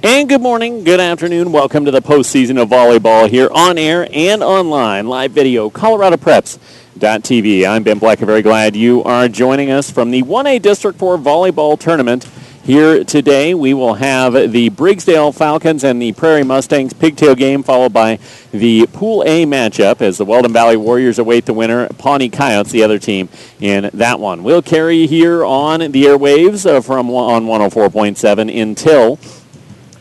And good morning, good afternoon. Welcome to the postseason of volleyball here on air and online. Live video, ColoradoPreps.tv. I'm Ben Black. I'm very glad you are joining us from the 1A District 4 volleyball tournament. Here today, we will have the Briggsdale Falcons and the Prairie Mustangs pigtail game, followed by the Pool A matchup as the Weldon Valley Warriors await the winner, Pawnee Coyotes, the other team in that one. We'll carry you here on the airwaves from on 104.7 until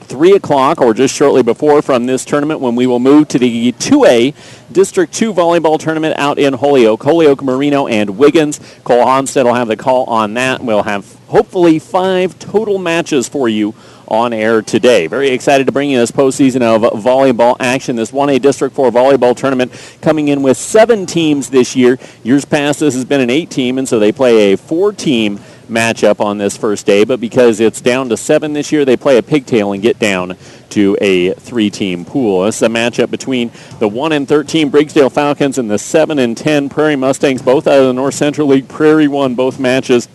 3 o'clock or just shortly before from this tournament when we will move to the 2A District 2 volleyball tournament out in Holyoke, Marino, and Wiggins. Cole Homstead will have the call on that. We'll have hopefully 5 total matches for you on air today. Very excited to bring you this postseason of volleyball action. This 1A District 4 volleyball tournament coming in with 7 teams this year. Years past, this has been an 8-team, and so they play a 4-team matchup on this first day, but because it's down to 7 this year, they play a pigtail and get down to a 3-team pool. This is a matchup between the 1-13 Briggsdale Falcons and the 7-10 Prairie Mustangs, both out of the North Central League. Prairie won both matches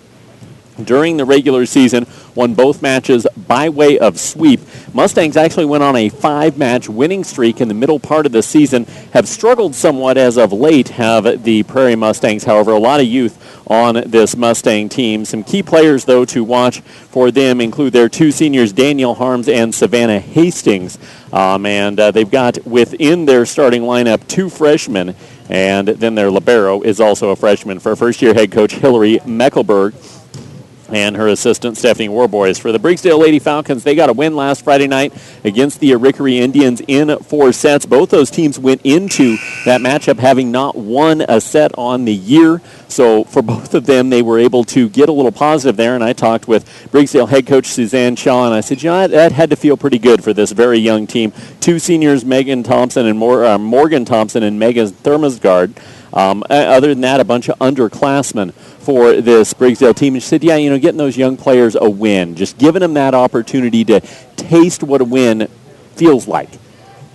during the regular season, won both matches by way of sweep. Mustangs actually went on a 5-match winning streak in the middle part of the season, have struggled somewhat as of late, have the Prairie Mustangs. However, a lot of youth on this Mustang team. Some key players, though, to watch for them include their 2 seniors, Danielle Harms and Savannah Hastings. And they've got within their starting lineup 2 freshmen, and then their libero is also a freshman for first-year head coach Hillary Meckelberg and her assistant, Stephanie Warboys. For the Briggsdale Lady Falcons, they got a win last Friday night against the Arickaree Indians in 4 sets. Both those teams went into that matchup having not won a set on the year. So for both of them, they were able to get a little positive there. And I talked with Briggsdale head coach Suzanne Shaw, and I said, that had to feel pretty good for this very young team. 2 seniors, Morgan Thompson and Megan Thermosgard. Other than that, a bunch of underclassmen for this Briggsdale team. And she said, getting those young players a win, just giving them that opportunity to taste what a win feels like,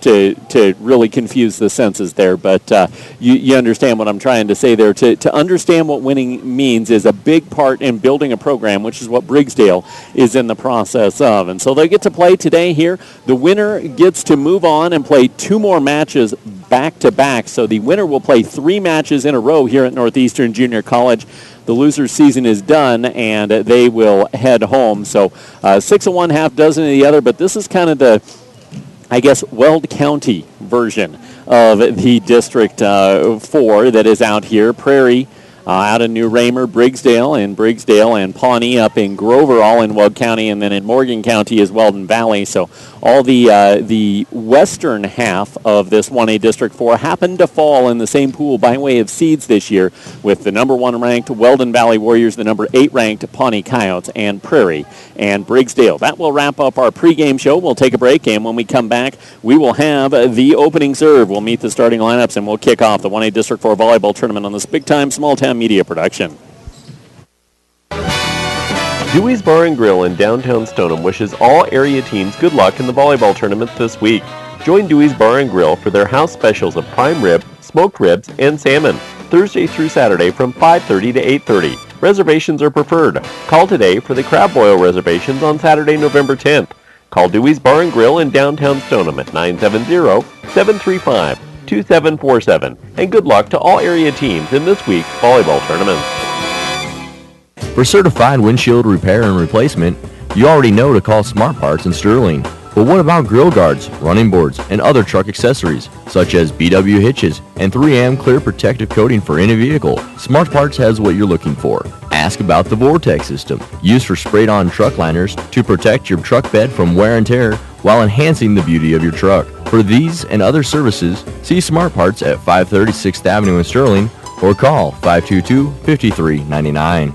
to really confuse the senses there. But you understand what I'm trying to say there. To understand what winning means is a big part in building a program, which is what Briggsdale is in the process of. And so they get to play today here. The winner gets to move on and play 2 more matches back-to-back. So the winner will play 3 matches in a row here at Northeastern Junior College. The loser's season is done, and they will head home. So 6 of one, half dozen of the other, but this is kind of the, Weld County version of the District 4 that is out here. Prairie out of New Raymer, Briggsdale and Pawnee up in Grover, all in Weld County, and then in Morgan County is Weldon Valley. So all the western half of this 1A District 4 happened to fall in the same pool by way of seeds this year, with the number 1 ranked Weldon Valley Warriors, the number 8 ranked Pawnee Coyotes, and Prairie and Briggsdale. That will wrap up our pregame show. We'll take a break, and when we come back, we will have the opening serve. We'll meet the starting lineups, and we'll kick off the 1A District 4 volleyball tournament on this big-time small-town media production. Dewey's Bar and Grill in downtown Stoneham wishes all area teams good luck in the volleyball tournament this week. Join Dewey's Bar and Grill for their house specials of prime rib, smoked ribs, and salmon, Thursday through Saturday from 5:30 to 8:30. Reservations are preferred. Call today for the crab boil reservations on Saturday, November 10th. Call Dewey's Bar and Grill in downtown Stoneham at 970-735-2747. And good luck to all area teams in this week's volleyball tournament. For certified windshield repair and replacement, you already know to call Smart Parts in Sterling. But what about grill guards, running boards, and other truck accessories, such as BW hitches and 3M clear protective coating for any vehicle? Smart Parts has what you're looking for. Ask about the Vortex system, used for sprayed-on truck liners to protect your truck bed from wear and tear while enhancing the beauty of your truck. For these and other services, see Smart Parts at 530 6th Avenue in Sterling or call 522-5399.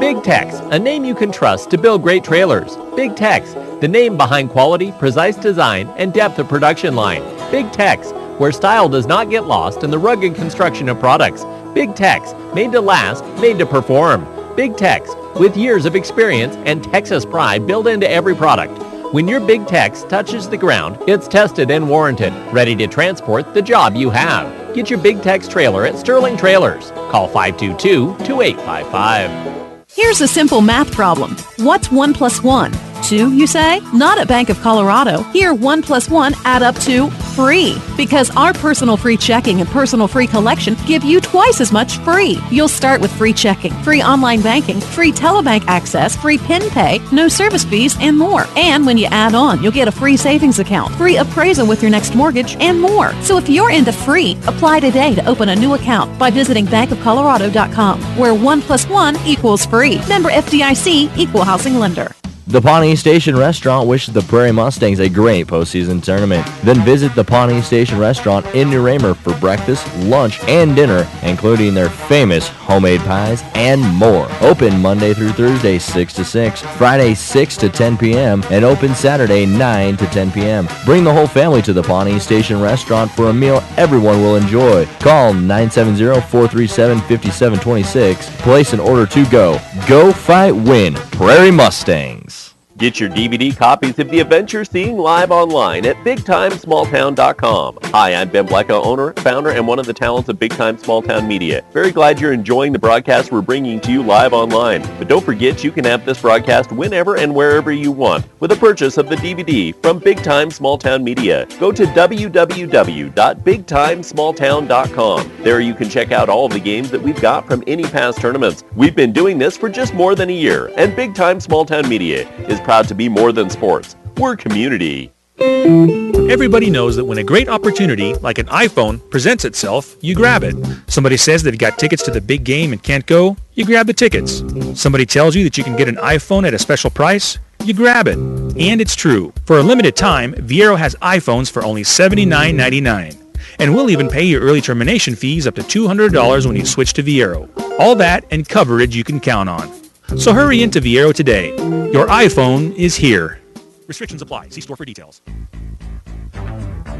Big Tex, a name you can trust to build great trailers. Big Tex, the name behind quality, precise design, and depth of production line. Big Tex, where style does not get lost in the rugged construction of products. Big Tex, made to last, made to perform. Big Tex, with years of experience and Texas pride built into every product. When your Big Tex touches the ground, it's tested and warranted, ready to transport the job you have. Get your Big Tex trailer at Sterling Trailers. Call 522-2855. Here's a simple math problem. What's 1 plus 1? 2, you say? Not at Bank of Colorado. Here, 1 plus 1 add up to free. Because our personal free checking and personal free collection give you twice as much free. You'll start with free checking, free online banking, free telebank access, free PIN pay, no service fees, and more. And when you add on, you'll get a free savings account, free appraisal with your next mortgage, and more. So if you're into free, apply today to open a new account by visiting bankofcolorado.com, where 1 plus 1 equals free. Member FDIC, Equal Housing Lender. The Pawnee Station Restaurant wishes the Prairie Mustangs a great postseason tournament. Then visit the Pawnee Station Restaurant in New Raymer for breakfast, lunch, and dinner, including their famous homemade pies and more. Open Monday through Thursday, 6 to 6, Friday, 6 to 10 p.m., and open Saturday, 9 to 10 p.m. Bring the whole family to the Pawnee Station Restaurant for a meal everyone will enjoy. Call 970-437-5726. Place an order to go. Go Fight Win, Prairie Mustangs. Get your DVD copies of the events you're seeing live online at BigTimeSmallTown.com. Hi, I'm Ben Blecko, owner, founder, and one of the talents of Big Time Small Town Media. Very glad you're enjoying the broadcast we're bringing to you live online. But don't forget, you can have this broadcast whenever and wherever you want with a purchase of the DVD from Big Time Small Town Media. Go to www.BigTimeSmallTown.com. There you can check out all of the games that we've got from any past tournaments. We've been doing this for just more than a year, and Big Time Small Town Media is proud to be more than sports. We're community. Everybody knows that when a great opportunity like an iPhone presents itself, you grab it. Somebody says they've got tickets to the big game and can't go, you grab the tickets. Somebody tells you that you can get an iPhone at a special price, you grab it. And it's true. For a limited time, Viero has iPhones for only $79.99. And we'll even pay your early termination fees up to $200 when you switch to Viero. All that and coverage you can count on. So hurry into Viero today. Your iPhone is here. Restrictions apply. See store for details.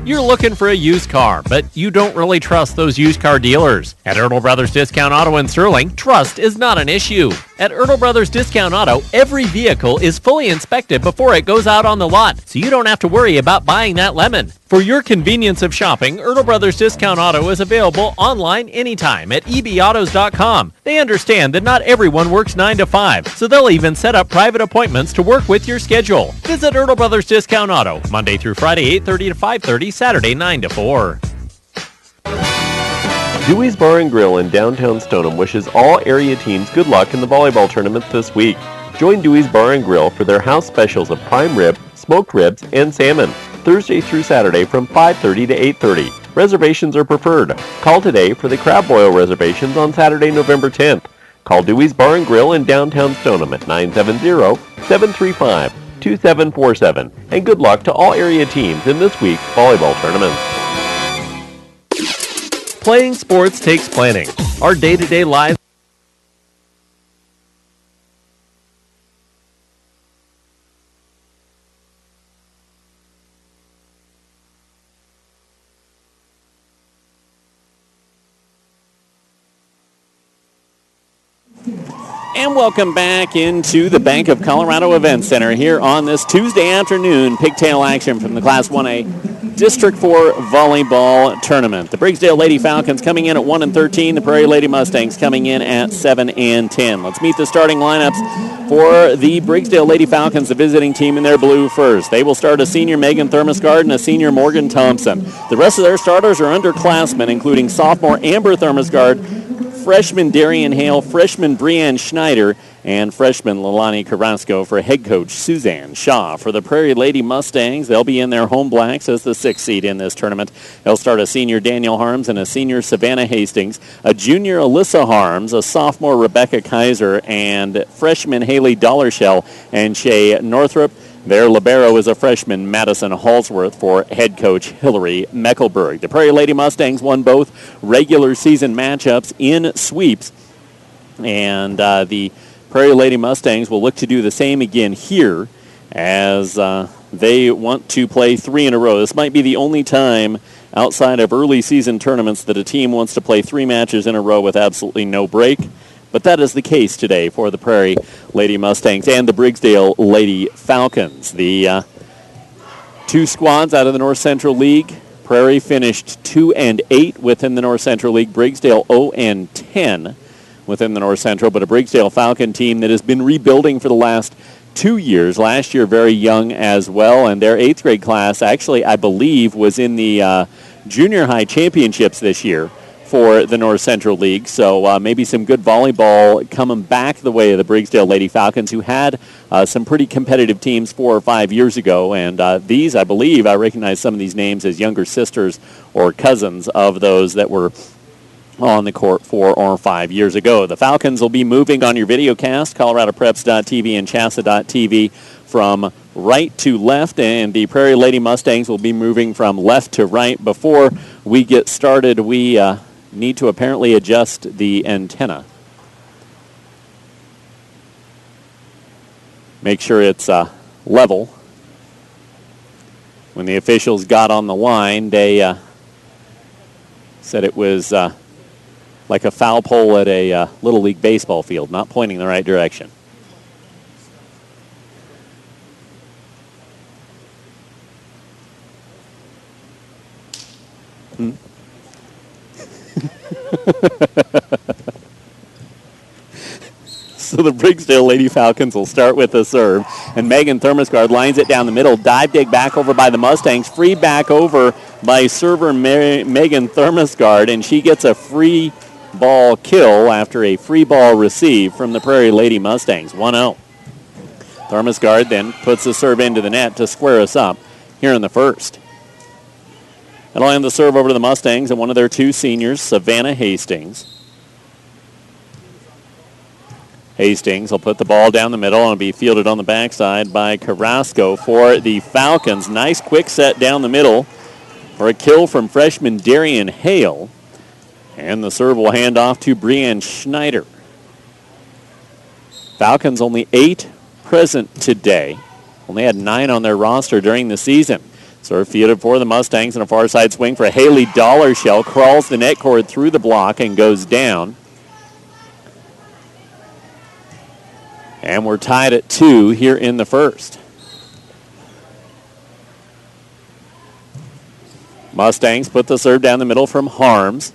You're looking for a used car, but you don't really trust those used car dealers. At Ertl Brothers Discount Auto in Sterling, trust is not an issue. At Ertl Brothers Discount Auto, every vehicle is fully inspected before it goes out on the lot, so you don't have to worry about buying that lemon. For your convenience of shopping, Ertl Brothers Discount Auto is available online anytime at ebautos.com. They understand that not everyone works 9 to 5, so they'll even set up private appointments to work with your schedule. Visit Ertl Brothers Discount Auto, Monday through Friday, 8:30 to 5:30, Saturday, 9 to 4. Dewey's Bar and Grill in downtown Stoneham wishes all area teams good luck in the volleyball tournament this week. Join Dewey's Bar and Grill for their house specials of prime rib, smoked ribs, and salmon, Thursday through Saturday from 5:30 to 8:30. Reservations are preferred. Call today for the crab boil reservations on Saturday, November 10th. Call Dewey's Bar and Grill in downtown Stoneham at 970-735-2747. And good luck to all area teams in this week's volleyball tournament. Playing sports takes planning. Our day-to-day lives. And welcome back into the Bank of Colorado Event Center here on this Tuesday afternoon. Pigtail action from the Class 1A District 4 Volleyball Tournament. The Briggsdale Lady Falcons coming in at 1-13. The Prairie Lady Mustangs coming in at 7-10. Let's meet the starting lineups for the Briggsdale Lady Falcons, the visiting team in their blue first. They will start a senior Megan Thermosgard and a senior Morgan Thompson. The rest of their starters are underclassmen, including sophomore Amber Thermosgard, freshman Darian Hale, freshman Brianne Schneider, and freshman Leilani Carrasco for head coach Suzanne Shaw. For the Prairie Lady Mustangs, they'll be in their home blacks as the 6th seed in this tournament. They'll start a senior Daniel Harms and a senior Savannah Hastings, a junior Alyssa Harms, a sophomore Rebecca Kaiser, and freshman Haley Dollarshell and Shay Northrup. Their libero is a freshman, Madison Halsworth, for head coach Hillary Meckelberg. The Prairie Lady Mustangs won both regular season matchups in sweeps, and the Prairie Lady Mustangs will look to do the same again here as they want to play 3 in a row. This might be the only time outside of early season tournaments that a team wants to play 3 matches in a row with absolutely no break. But that is the case today for the Prairie Lady Mustangs and the Briggsdale Lady Falcons. The 2 squads out of the North Central League. Prairie finished 2-8 within the North Central League. Briggsdale 0-10. within the North Central, but a Briggsdale Falcon team that has been rebuilding for the last 2 years. Last year, very young as well, and their 8th grade class actually, I believe, was in the junior high championships this year for the North Central League. So maybe some good volleyball coming back the way of the Briggsdale Lady Falcons, who had some pretty competitive teams 4 or 5 years ago. And these, I believe, I recognize some of these names as younger sisters or cousins of those that were on the court 4 or 5 years ago. The Falcons will be moving on your video cast, ColoradoPreps.tv and Chassa.tv, from right to left, and the Prairie Lady Mustangs will be moving from left to right. Before we get started, we need to apparently adjust the antenna. Make sure it's level. When the officials got on the line, they said it was like a foul pole at a Little League baseball field, not pointing in the right direction. So the Briggsdale Lady Falcons will start with a serve, and Megan Thermosgard lines it down the middle. Dive dig back over by the Mustangs, free back over by server Megan Thermosgard, and she gets a free ball kill after a free ball receive from the Prairie Lady Mustangs. 1-0. Thermosgard then puts the serve into the net to square us up here in the first. That'll hand the serve over to the Mustangs and one of their 2 seniors, Savannah Hastings. Hastings will put the ball down the middle and be fielded on the backside by Carrasco for the Falcons. Nice quick set down the middle for a kill from freshman Darian Hale. And the serve will hand off to Brianne Schneider. Falcons only 8 present today. Only had 9 on their roster during the season. Serve fielded for the Mustangs and a far side swing for Haley Dollarshell. Crawls the net cord through the block and goes down. And we're tied at 2 here in the first. Mustangs put the serve down the middle from Harms.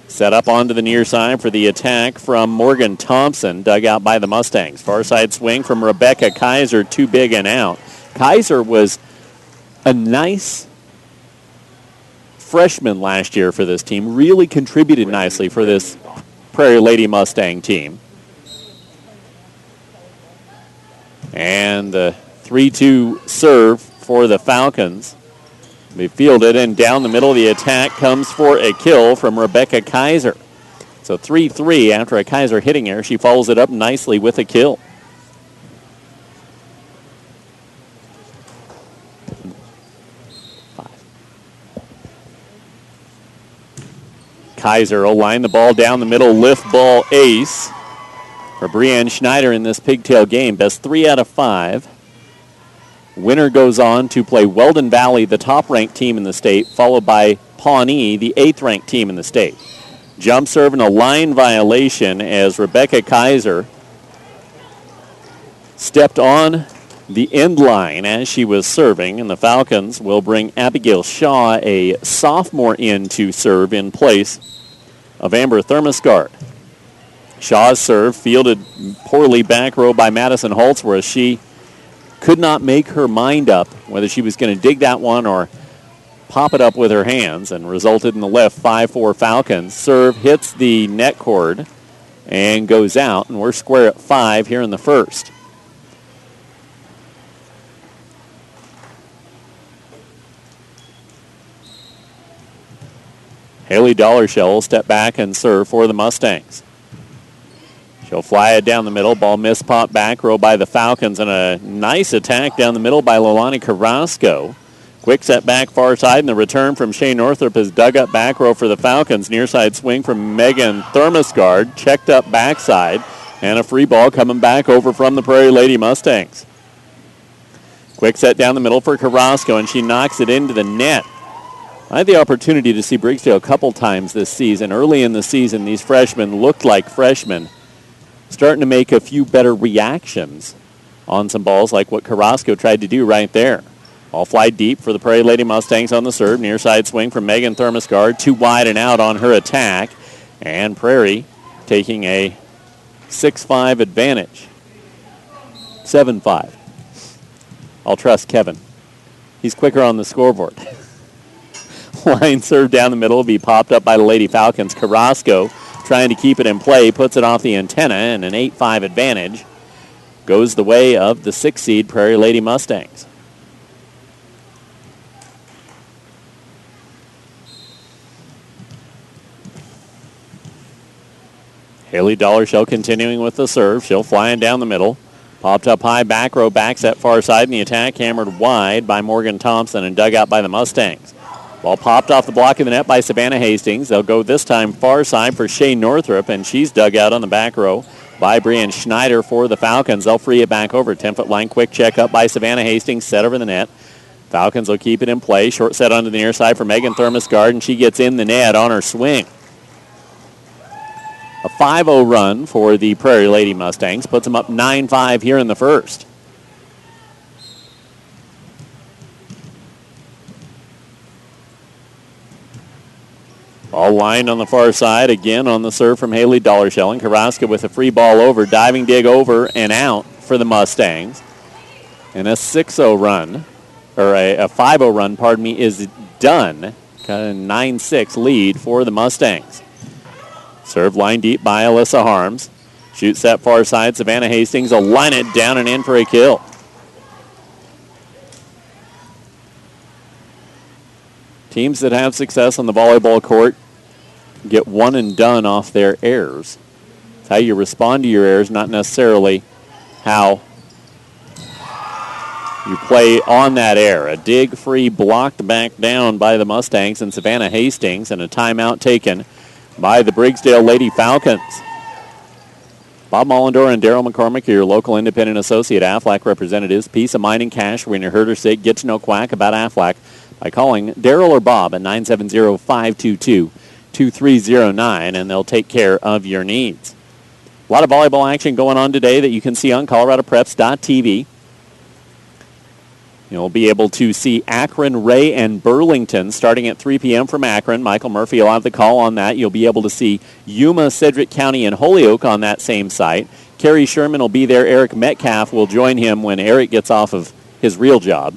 Set up onto the near side for the attack from Morgan Thompson, dug out by the Mustangs. Far side swing from Rebecca Kaiser, too big and out. Kaiser was a nice freshman last year for this team. Really contributed nicely for this Prairie Lady Mustang team. And the 3-2 serve for the Falcons. They fielded, and down the middle of the attack comes for a kill from Rebecca Kaiser. So 3-3 after a Kaiser hitting error. She follows it up nicely with a kill. Kaiser will line the ball down the middle, lift ball ace for Brianne Schneider in this pigtail game. Best 3 out of 5. Winner goes on to play Weldon Valley, the top-ranked team in the state, followed by Pawnee, the 8th-ranked team in the state. Jump serve and a line violation as Rebecca Kaiser stepped on the end line as she was serving, and the Falcons will bring Abigail Shaw, a sophomore, in to serve in place of Amber Thermosgard. Shaw's serve fielded poorly back row by Madison Holtzworth. She could not make her mind up whether she was going to dig that one or pop it up with her hands, and resulted in the left 5-4 Falcons. Serve hits the net cord and goes out, and we're square at 5 here in the first. Haley Dollarshell will step back and serve for the Mustangs. She'll fly it down the middle. Ball missed pop back row by the Falcons, and a nice attack down the middle by Lolani Carrasco. Quick set back far side, and the return from Shane Northrup is dug up back row for the Falcons. Near side swing from Megan Thermosgard. Checked up backside, and a free ball coming back over from the Prairie Lady Mustangs. Quick set down the middle for Carrasco, and she knocks it into the net. I had the opportunity to see Briggsdale a couple times this season. Early in the season, these freshmen looked like freshmen, starting to make a few better reactions on some balls like what Carrasco tried to do right there. Ball fly deep for the Prairie Lady Mustangs on the serve. Near side swing from Megan Thermosgard. Too wide and out on her attack. And Prairie taking a 6-5 advantage. 7-5. I'll trust Kevin. He's quicker on the scoreboard. Line serve down the middle will be popped up by the Lady Falcons. Carrasco trying to keep it in play, puts it off the antenna, and an 8-5 advantage goes the way of the 6th seed Prairie Lady Mustangs. Haley Dollarshell continuing with the serve. She'll flying down the middle. Popped up high, back row, back set far side, and the attack hammered wide by Morgan Thompson and dug out by the Mustangs. Ball popped off the block of the net by Savannah Hastings. They'll go this time far side for Shea Northrup, and she's dug out on the back row by Brian Schneider for the Falcons. They'll free it back over. 10-foot line, quick check up by Savannah Hastings, set over the net. Falcons will keep it in play. Short set onto the near side for Megan Thermosgard, and she gets in the net on her swing. A 5-0 run for the Prairie Lady Mustangs puts them up 9-5 here in the first. Ball lined on the far side, again on the serve from Haley Dollarshell, and Carrasco with a free ball over, diving dig over and out for the Mustangs. And a 6-0 run, or a 5-0 run, pardon me, is done. Got a 9-6 lead for the Mustangs. Serve line deep by Alyssa Harms. Shoots that far side. Savannah Hastings will line it down and in for a kill. Teams that have success on the volleyball court get one and done off their errors. It's how you respond to your errors, not necessarily how you play on that error. A dig free blocked back down by the Mustangs and Savannah Hastings, and a timeout taken by the Briggsdale Lady Falcons. Bob Mollendor and Daryl McCormick are your local independent associate Aflac representatives. Peace of mind and cash when you heard or sick. Get to know Quack about Aflac by calling Daryl or Bob at 970-522-2309, and they'll take care of your needs. A lot of volleyball action going on today that you can see on ColoradoPreps.tv. You'll be able to see Akron, Ray, and Burlington starting at 3 p.m. from Akron. Michael Murphy will have the call on that. You'll be able to see Yuma, Sedgwick County, and Holyoke on that same site. Kerry Sherman will be there. Eric Metcalf will join him when Eric gets off of his real job.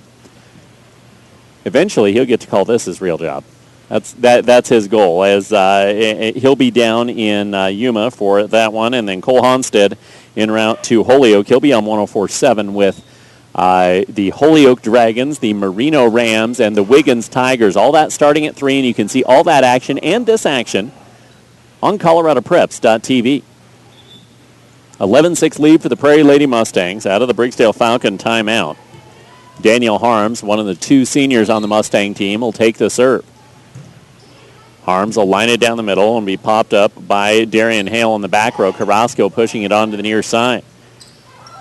Eventually, he'll get to call this his real job. That's his goal, as he'll be down in Yuma for that one. And then Cole Honstead en route to Holyoke. He'll be on 104.7 with the Holyoke Dragons, the Merino Rams, and the Wiggins Tigers. All that starting at 3, and you can see all that action and this action on ColoradoPreps.tv. 11-6 lead for the Prairie Lady Mustangs out of the Briggsdale Falcon timeout. Danielle Harms, one of the 2 seniors on the Mustang team, will take the serve. Harms will line it down the middle and be popped up by Darian Hale on the back row. Carrasco pushing it onto the near side.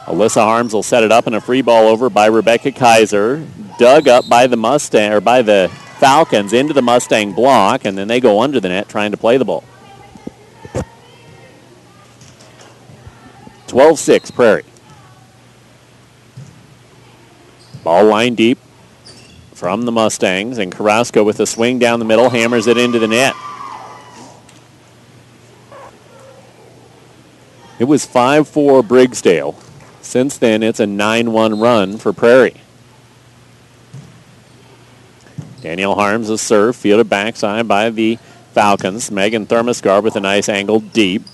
Alyssa Harms will set it up, and a free ball over by Rebecca Kaiser. Dug up by the Mustang, or by the Falcons into the Mustang block, and then they go under the net trying to play the ball. 12-6 Prairie. Ball line deep from the Mustangs, and Carrasco with a swing down the middle, hammers it into the net. It was 5-4 Briggsdale. Since then, it's a 9-1 run for Prairie. Danielle Harms a serve, fielded backside by the Falcons. Megan Thermosgard with a nice angle deep.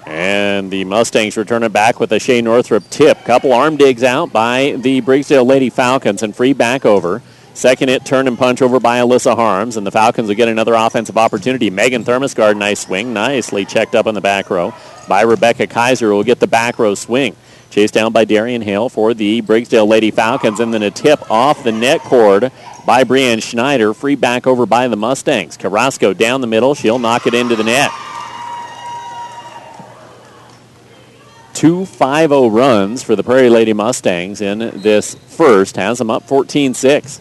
And the Mustangs return it back with a Shea Northrup tip. Couple arm digs out by the Briggsdale Lady Falcons and free back over. Second hit, turn and punch over by Alyssa Harms, and the Falcons will get another offensive opportunity. Megan Thermosgard, nice swing, nicely checked up on the back row by Rebecca Kaiser, who will get the back row swing. Chased down by Darian Hale for the Briggsdale Lady Falcons, and then a tip off the net cord by Brianne Schneider. Free back over by the Mustangs. Carrasco down the middle. She'll knock it into the net. 2 5-0 runs for the Prairie Lady Mustangs in this first. Has them up 14-6.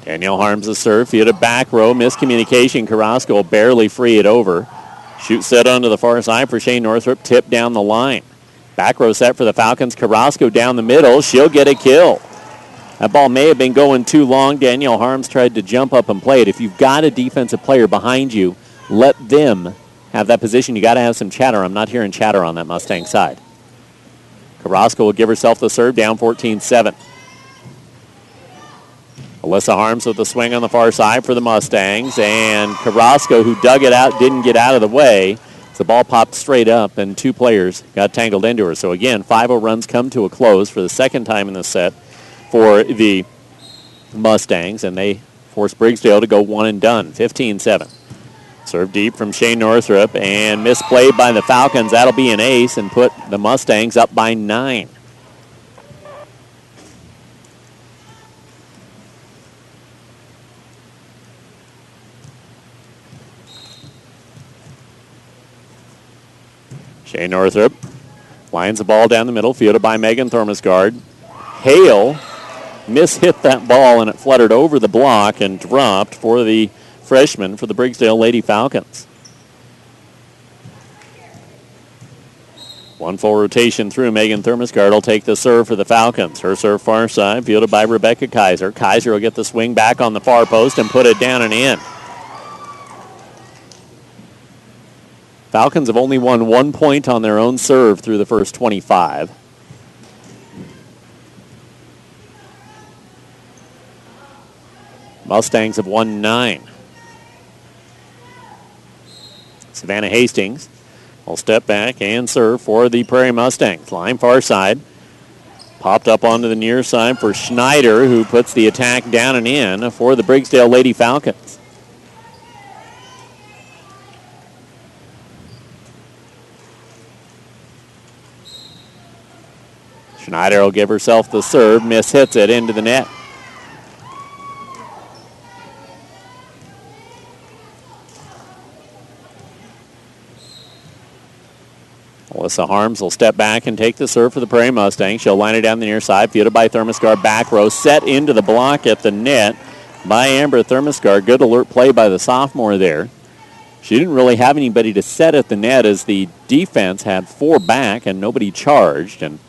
Danielle Harms a serve. Fielded back row. Miscommunication. Carrasco will barely free it over. Shoot set onto the far side for Shane Northrup. Tip down the line. Back row set for the Falcons. Carrasco down the middle. She'll get a kill. That ball may have been going too long. Danielle Harms tried to jump up and play it. If you've got a defensive player behind you, let them have that position, you got to have some chatter. I'm not hearing chatter on that Mustang side. Carrasco will give herself the serve, down 14-7. Alyssa Harms with the swing on the far side for the Mustangs, and Carrasco, who dug it out, didn't get out of the way. The ball popped straight up, and two players got tangled into her. So again, 5-0 runs come to a close for the second time in the set for the Mustangs, and they force Briggsdale to go one and done, 15-7. Serve deep from Shane Northrup, and misplayed by the Falcons. That'll be an ace and put the Mustangs up by 9. Shane Northrup lines the ball down the middle, fielded by Megan Thurmasgard. Hale mishit that ball, and it fluttered over the block and dropped for the freshman for the Briggsdale Lady Falcons. One full rotation through. Megan Thurmasgard will take the serve for the Falcons. Her serve far side, fielded by Rebecca Kaiser. Kaiser will get the swing back on the far post and put it down and in. Falcons have only won 1 point on their own serve through the first 25. Mustangs have won 9. Savannah Hastings will step back and serve for the Prairie Mustangs. Line far side. Popped up onto the near side for Schneider, who puts the attack down and in for the Briggsdale Lady Falcons. Schneider will give herself the serve, mishits it into the net. Alyssa Harms will step back and take the serve for the Prairie Mustangs. She'll line it down the near side, fielded by Thurmasgard, back row, set into the block at the net by Amber Thurmasgard. Good alert play by the sophomore there. She didn't really have anybody to set at the net as the defense had 4 back and nobody charged, and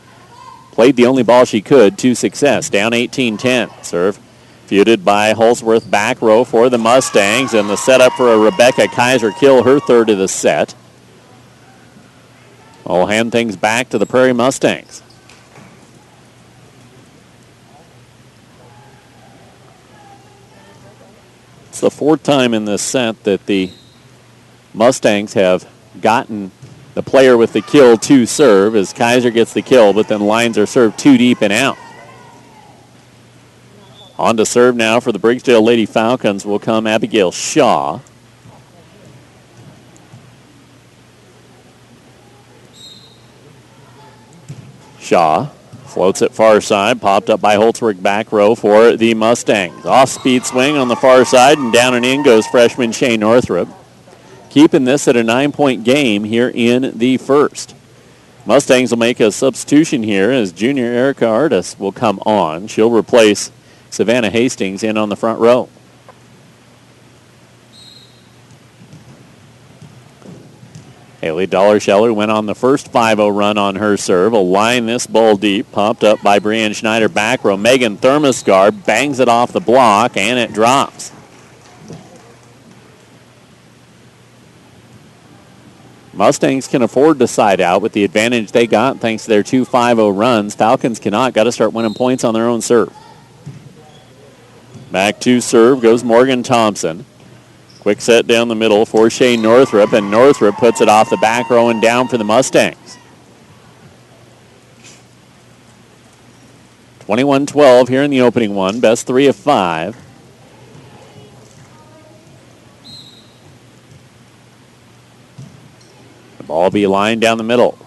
played the only ball she could to success. Down 18-10. Serve fielded by Holsworth, back row for the Mustangs, and the setup for a Rebecca Kaiser kill, her third of the set. I'll hand things back to the Prairie Mustangs. It's the 4th time in this set that the Mustangs have gotten the player with the kill to serve, as Kaiser gets the kill, but then lines are served too deep and out. On to serve now for the Briggsdale Lady Falcons will come Abigail Shaw. Shaw floats it far side, popped up by Holtzberg, back row for the Mustangs. Off-speed swing on the far side, and down and in goes freshman Shane Northrup. Keeping this at a 9-point game here in the first. Mustangs will make a substitution here as junior Erica Artis will come on. She'll replace Savannah Hastings in on the front row. Haley Dollarscheller went on the first 5-0 run on her serve. Will line this ball deep. Popped up by Brianne Schneider, back row. Megan Thurmasgard bangs it off the block, and it drops. Mustangs can afford to side out with the advantage they got thanks to their 2 5-0 runs. Falcons cannot. Got to start winning points on their own serve. Back to serve goes Morgan Thompson. Quick set down the middle for Shane Northrup, and Northrup puts it off the back row and down for the Mustangs. 21-12 here in the opening one. Best 3 of 5. The ball will be lined down the middle.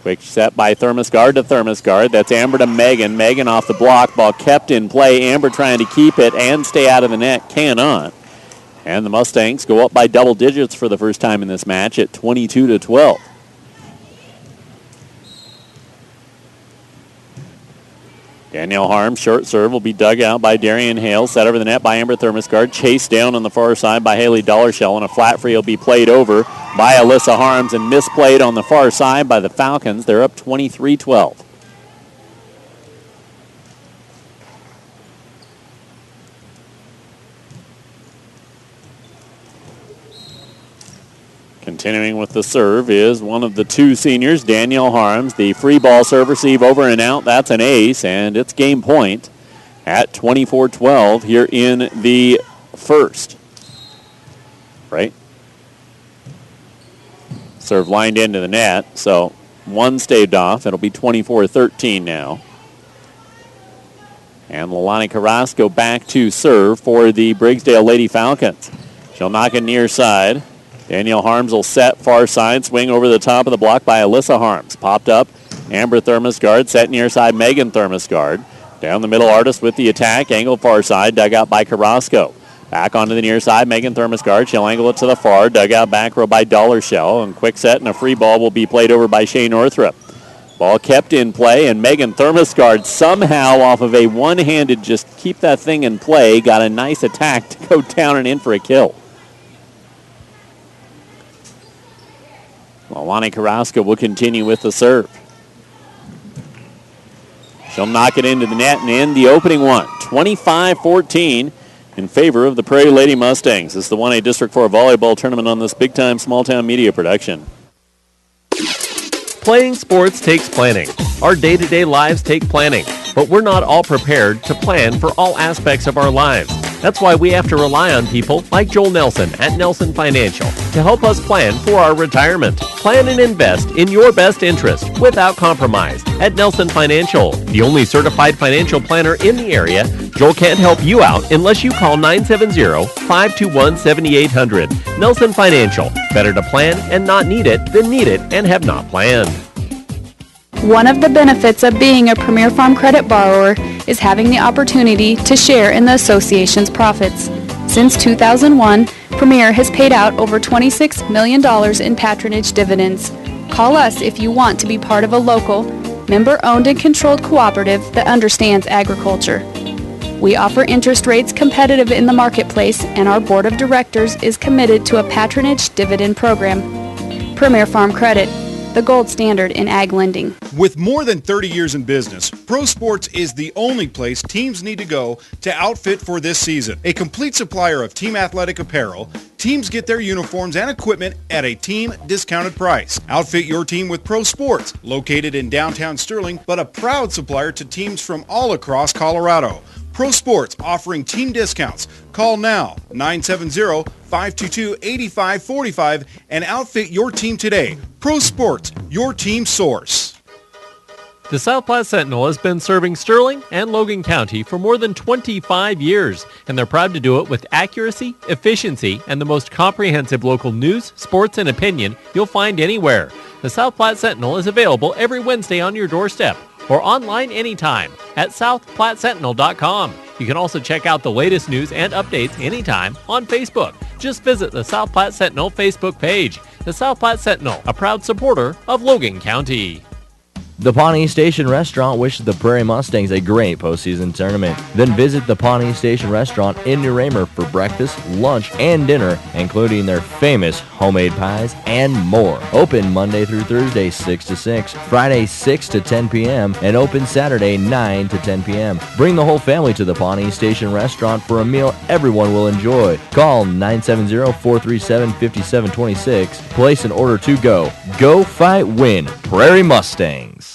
Quick set by Thurmasgard to Thurmasgard. That's Amber to Megan. Megan off the block. Ball kept in play. Amber trying to keep it and stay out of the net. Cannot. And the Mustangs go up by double digits for the first time in this match at 22-12. Danielle Harms, short serve, will be dug out by Darian Hale. Set over the net by Amber Thurmasgard. Chased down on the far side by Haley Dollarshell. And a flat free will be played over by Alyssa Harms and misplayed on the far side by the Falcons. They're up 23-12. Continuing with the serve is one of the two seniors, Danielle Harms. The free ball serve receive over and out. That's an ace, and it's game point at 24-12 here in the first. Right? Serve lined into the net, so one staved off. It'll be 24-13 now. And Leilani Carrasco back to serve for the Briggsdale Lady Falcons. She'll knock it near side. Danielle Harms will set far side, swing over the top of the block by Alyssa Harms. Popped up, Amber Thermosgard, set near side, Megan Thermosgard. Down the middle, Artist with the attack, angled far side, dug out by Carrasco. Back onto the near side, Megan Thermosgard. She'll angle it to the far, dug out back row by Dollar Shell. And quick set and a free ball will be played over by Shane Northrup. Ball kept in play, and Megan Thermosgard somehow off of a one-handed just keep that thing in play, got a nice attack to go down and in for a kill. Leilani Carrasco will continue with the serve. She'll knock it into the net and end the opening one. 25-14 in favor of the Prairie Lady Mustangs. This is the 1A District 4 volleyball tournament on this big-time small-town media production. Playing sports takes planning. Our day-to-day lives take planning, but we're not all prepared to plan for all aspects of our lives. That's why we have to rely on people like Joel Nelson at Nelson Financial to help us plan for our retirement. Plan and invest in your best interest without compromise. At Nelson Financial, the only certified financial planner in the area, Joel can't help you out unless you call 970-521-7800. Nelson Financial. Better to plan and not need it than need it and have not planned. One of the benefits of being a Premier Farm Credit borrower is having the opportunity to share in the association's profits. Since 2001, Premier has paid out over $26 million in patronage dividends. Call us if you want to be part of a local, member-owned and controlled cooperative that understands agriculture. We offer interest rates competitive in the marketplace, and our board of directors is committed to a patronage dividend program. Premier Farm Credit, the gold standard in ag lending. With more than 30 years in business, Pro Sports is the only place teams need to go to outfit for this season. A complete supplier of team athletic apparel, teams get their uniforms and equipment at a team discounted price. Outfit your team with Pro Sports, located in downtown Sterling, but a proud supplier to teams from all across Colorado. Pro Sports offering team discounts. Call now, 970-522-8545, and outfit your team today. Pro Sports, your team source. The South Platte Sentinel has been serving Sterling and Logan County for more than 25 years, and they're proud to do it with accuracy, efficiency, and the most comprehensive local news, sports, and opinion you'll find anywhere. The South Platte Sentinel is available every Wednesday on your doorstep or online anytime at southplattesentinel.com. You can also check out the latest news and updates anytime on Facebook. Just visit the South Platte Sentinel Facebook page. The South Platte Sentinel, a proud supporter of Logan County. The Pawnee Station Restaurant wishes the Prairie Mustangs a great postseason tournament. Then visit the Pawnee Station Restaurant in New Raymer for breakfast, lunch, and dinner, including their famous homemade pies and more. Open Monday through Thursday 6 to 6, Friday 6 to 10 p.m., and open Saturday 9 to 10 p.m. Bring the whole family to the Pawnee Station Restaurant for a meal everyone will enjoy. Call 970-437-5726. Place an order to go. Go fight, win, Prairie Mustangs.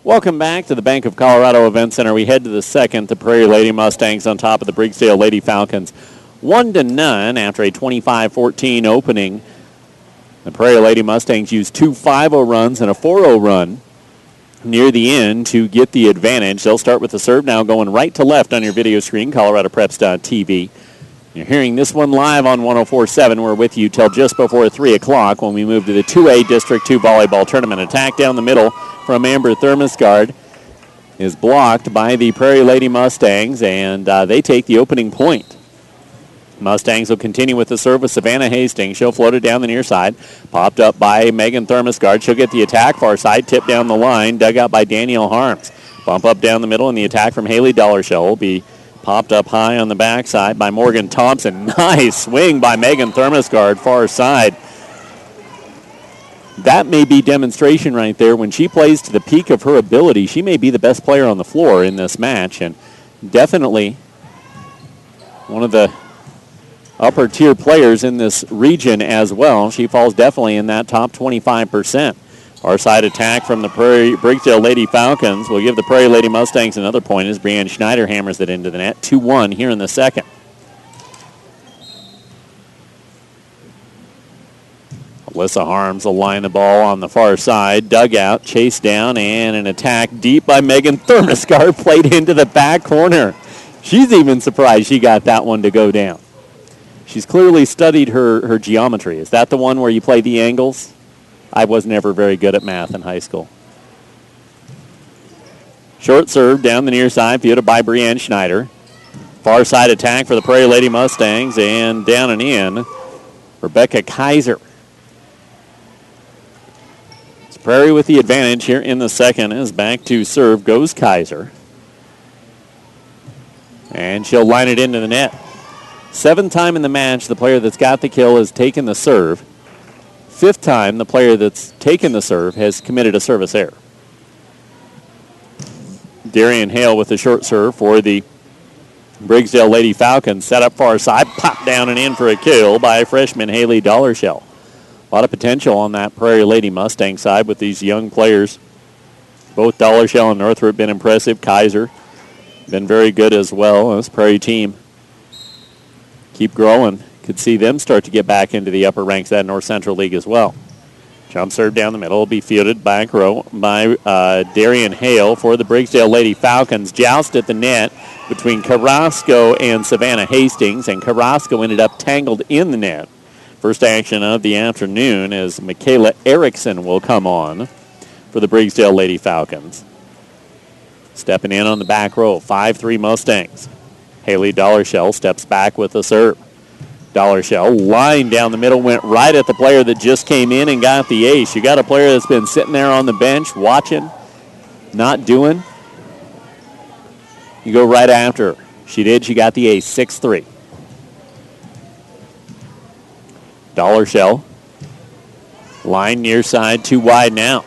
Welcome back to the Bank of Colorado Event Center. We head to the second. The Prairie Lady Mustangs on top of the Briggsdale Lady Falcons. 1-0 after a 25-14 opening. The Prairie Lady Mustangs used two 5-0 runs and a 4-0 run near the end to get the advantage. They'll start with the serve now going right to left on your video screen, coloradopreps.tv. You're hearing this one live on 104.7. We're with you till just before 3 o'clock when we move to the 2A District 2 volleyball tournament. Attack down the middle from Amber Thermosgard is blocked by the Prairie Lady Mustangs, and they take the opening point. Mustangs will continue with the serve with Savannah Hastings. She'll float it down the near side. Popped up by Megan Thermosgard. She'll get the attack far side, tipped down the line, dug out by Danielle Harms. Bump up down the middle, and the attack from Haley Dollarshell will be Popped up high on the backside by Morgan Thompson. Nice swing by Megan Thermosgard, far side. That may be demonstration right there. When she plays to the peak of her ability, she may be the best player on the floor in this match, and definitely one of the upper tier players in this region as well. She falls definitely in that top 25%. Our side attack from the Prairie Briggsdale Lady Falcons will give the Prairie Lady Mustangs another point as Brianne Schneider hammers it into the net. 2-1 here in the second. Alyssa Harms will line the ball on the far side. Dugout, chase down, and an attack deep by Megan Thermosgard, played into the back corner. She's even surprised she got that one to go down. She's clearly studied her geometry. Is that the one where you play the angles? I was never very good at math in high school. Short serve down the near side, fielded by Brianne Schneider. Far side attack for the Prairie Lady Mustangs, and down and in, Rebecca Kaiser. It's Prairie with the advantage here in the second, as back to serve goes Kaiser. And she'll line it into the net. 7th time in the match, the player that's got the kill has taken the serve. 5th time, the player that's taken the serve has committed a service error. Darian Hale with the short serve for the Briggsdale Lady Falcons. Set up far side, pop down and in for a kill by freshman Haley Dollarshell. A lot of potential on that Prairie Lady Mustang side with these young players. Both Dollarshell and Northrop been impressive. Kaiser been very good as well. This Prairie team keep growing. Could see them start to get back into the upper ranks of that North Central League as well. Jump serve down the middle will be fielded back row by Darian Hale for the Briggsdale Lady Falcons. Joust at the net between Carrasco and Savannah Hastings, and Carrasco ended up tangled in the net. First action of the afternoon as Michaela Erickson will come on for the Briggsdale Lady Falcons. Stepping in on the back row, 5-3 Mustangs. Haley Dollarshell steps back with the serve. Dollarshell line down the middle, went right at the player that just came in and got the ace. You got a player that's been sitting there on the bench watching, not doing. You go right after her. She did. She got the ace, 6-3. Dollarshell, line near side, too wide now.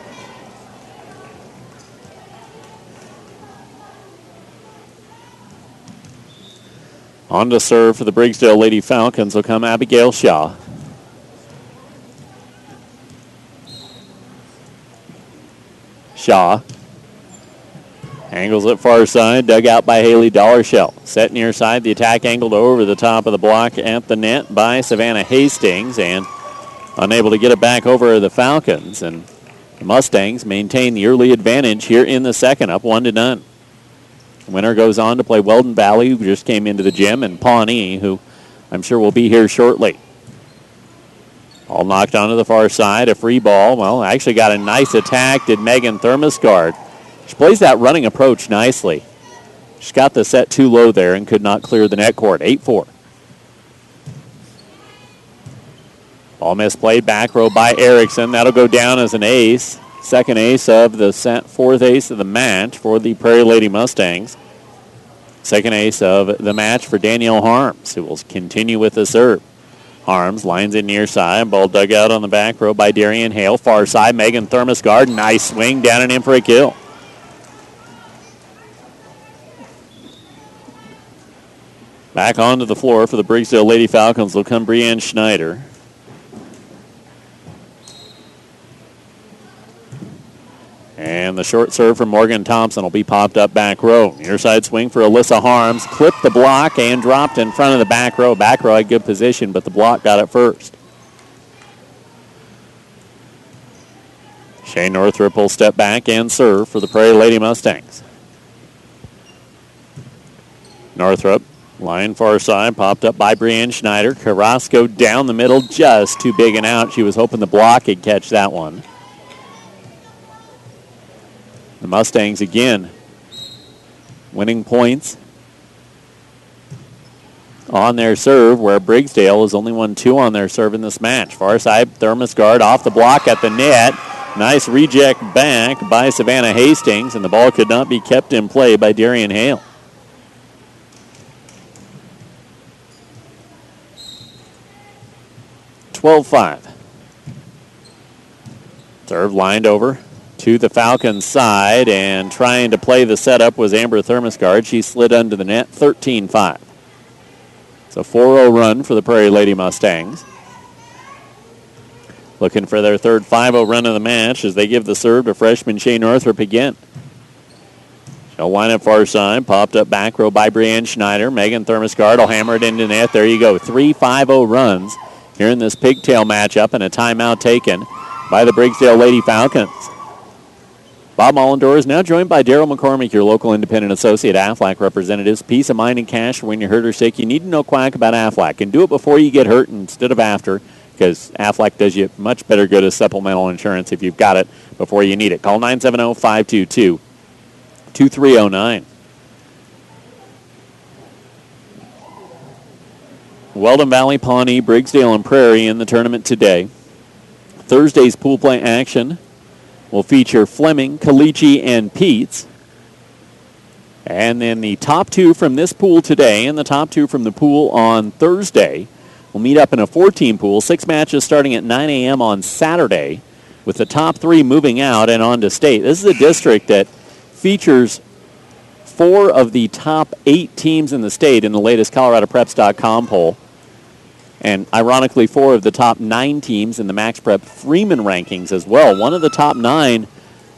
On to serve for the Briggsdale Lady Falcons will come Abigail Shaw. Shaw angles it far side, dug out by Haley Dollarshell. Set near side, the attack angled over the top of the block at the net by Savannah Hastings, and unable to get it back over the Falcons. And the Mustangs maintain the early advantage here in the second, up 1-0. Winner goes on to play Weldon Valley, who just came into the gym, and Pawnee, who I'm sure will be here shortly. All knocked onto the far side, a free ball. Well, actually got a nice attack, did Megan Thermosgard. She plays that running approach nicely. She's got the set too low there and could not clear the net court. 8-4. Ball misplayed back row by Erickson. That'll go down as an ace. Second ace of the set, 4th ace of the match for the Prairie Lady Mustangs. Second ace of the match for Danielle Harms, who will continue with the serve. Harms lines it near side. Ball dug out on the back row by Darian Hale. Far side, Megan Thermosgard. Nice swing down and in for a kill. Back onto the floor for the Briggsdale Lady Falcons will come Brianne Schneider. And the short serve from Morgan Thompson will be popped up back row. Near side swing for Alyssa Harms. Clipped the block and dropped in front of the back row. Back row had good position, but the block got it first. Shane Northrop will step back and serve for the Prairie Lady Mustangs. Northrop, line far side, popped up by Brianne Schneider. Carrasco down the middle, just too big and out. She was hoping the block would catch that one. The Mustangs again winning points on their serve, where Briggsdale has only won 2 on their serve in this match. Far side, Thermosgard off the block at the net. Nice reject back by Savannah Hastings, and the ball could not be kept in play by Darian Hale. 12-5. Serve lined over to the Falcons' side, and trying to play the setup was Amber Thermosgard. She slid under the net, 13-5. It's a 4-0 run for the Prairie Lady Mustangs. Looking for their third 5-0 run of the match as they give the serve to freshman Shea Northrup again. She'll line up far side, popped up back row by Brianne Schneider. Megan Thermosgard will hammer it into net. There you go, 3 5-0 runs here in this pigtail matchup, and a timeout taken by the Briggsdale Lady Falcons. Bob Mullendore is now joined by Daryl McCormick, your local independent associate Aflac representatives. Peace of mind and cash for when you're hurt or sick. You need to know quack about Aflac, and do it before you get hurt instead of after, because Aflac does you much better good as supplemental insurance if you've got it before you need it. Call 970-522-2309. Weldon Valley, Pawnee, Briggsdale, and Prairie in the tournament today. Thursday's pool play action will feature Fleming, Caliche, and Peets. And then the top two from this pool today and the top two from the pool on Thursday will meet up in a 14 pool. 6 matches starting at 9 a.m. on Saturday, with the top 3 moving out and on to state. This is a district that features 4 of the top 8 teams in the state in the latest ColoradoPreps.com poll. And ironically, 4 of the top 9 teams in the Max Prep Freeman rankings as well. One of the top 9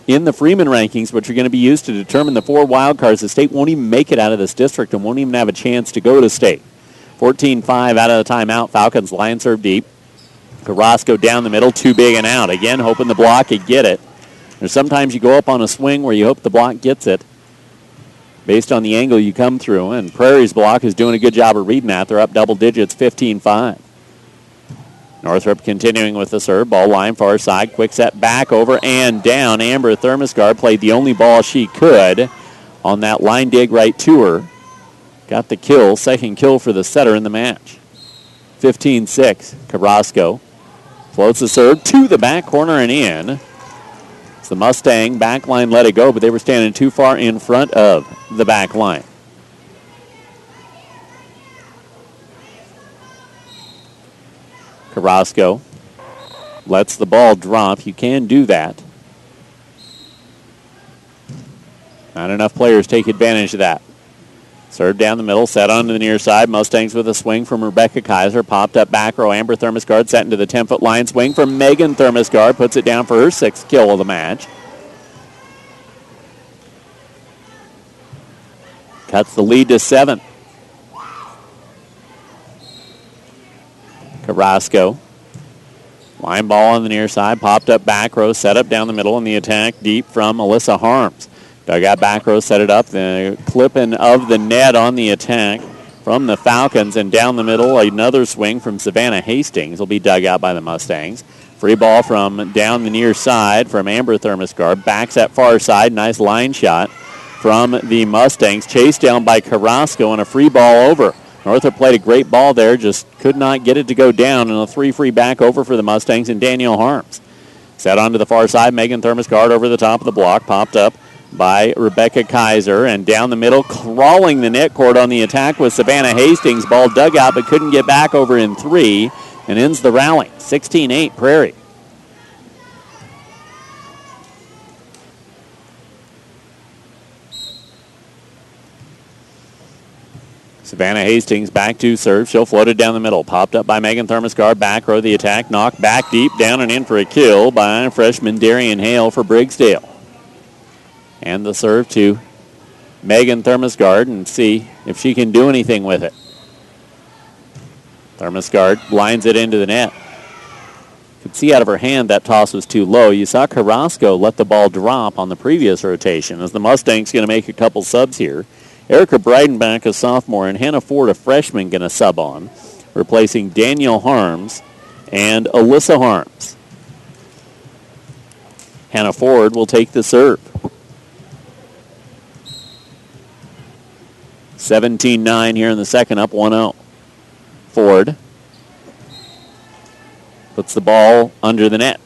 in the Freeman rankings, which are going to be used to determine the 4 wild cards. The state won't even make it out of this district and won't even have a chance to go to state. 14-5 out of the timeout. Falcons line serve deep. Carrasco down the middle, too big and out. Again, hoping the block could get it. There's sometimes you go up on a swing where you hope the block gets it based on the angle you come through, and Prairie's block is doing a good job of reading that. They're up double digits, 15-5. Northrup continuing with the serve. Ball line far side. Quick set back over and down. Amber Thermosgard played the only ball she could on that line dig right to her. Got the kill, second kill for the setter in the match. 15-6. Carrasco floats the serve to the back corner and in. It's the Mustang back line let it go, but they were standing too far in front of the back line. Carrasco lets the ball drop. You can do that. Not enough players take advantage of that. Serve down the middle, set onto the near side. Mustangs with a swing from Rebecca Kaiser. Popped up back row. Amber Thermosgard set into the 10-foot line. Swing from Megan Thermosgard. Puts it down for her 6th kill of the match. Cuts the lead to 7. Carrasco. Line ball on the near side. Popped up back row. Set up down the middle in the attack. Deep from Alyssa Harms. Dugout back row set it up. The clipping of the net on the attack from the Falcons. And down the middle, another swing from Savannah Hastings will be dug out by the Mustangs. Free ball from down the near side from Amber Thermosgard. Backs that far side. Nice line shot from the Mustangs. Chased down by Carrasco and a free ball over. Northup played a great ball there, just could not get it to go down, and a 3 free back over for the Mustangs and Danielle Harms. Set onto the far side, Megan Thermosgard over the top of the block, popped up by Rebecca Kaiser, and down the middle, crawling the net court on the attack with Savannah Hastings. Ball dug out, but couldn't get back over in 3, and ends the rally. 16-8 Prairie. Savannah Hastings back to serve. She'll float it down the middle. Popped up by Megan Thermosgard. Back row the attack. Knocked back deep. Down and in for a kill by freshman Darian Hale for Briggsdale. And the serve to Megan Thermosgard and see if she can do anything with it. Thermosgard lines it into the net. You could see out of her hand that toss was too low. You saw Carrasco let the ball drop on the previous rotation as the Mustangs going to make a couple subs here. Erica Breidenbach, a sophomore, and Hannah Ford, a freshman, going to sub on, replacing Danielle Harms and Alyssa Harms. Hannah Ford will take the serve. 17-9 here in the second, up 1-0. Ford puts the ball under the net.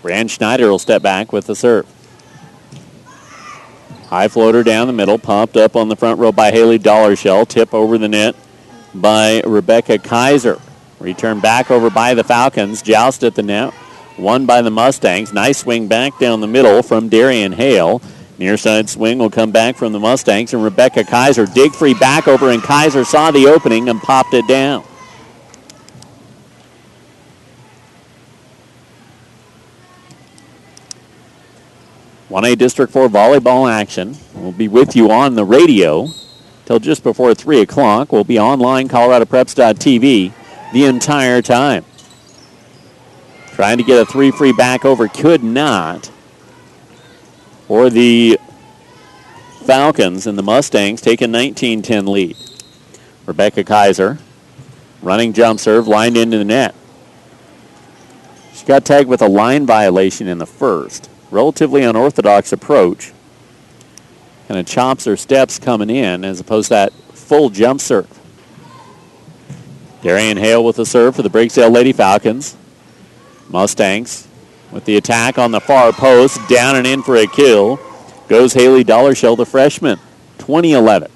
Brianne Schneider will step back with the serve. High floater down the middle, popped up on the front row by Haley Dollarshell. Tip over the net by Rebecca Kaiser. Return back over by the Falcons. Joust at the net. Won by the Mustangs. Nice swing back down the middle from Darian Hale. Near side swing will come back from the Mustangs, and Rebecca Kaiser dig free back over, and Kaiser saw the opening and popped it down. (1A) District 4 volleyball action. We'll be with you on the radio till just before 3 o'clock. We'll be online, coloradopreps.tv, the entire time. Trying to get a 3 free back over, could not. For the Falcons, and the Mustangs take a 19-10 lead. Rebecca Kaiser, running jump serve, lined into the net. She got tagged with a line violation in the first. Relatively unorthodox approach. Kind of chops her steps coming in as opposed to that full jump serve. Darian Hale with the serve for the Briggsdale Lady Falcons. Mustangs with the attack on the far post, down and in for a kill. Goes Haley Dollarshell, the freshman, 20-11.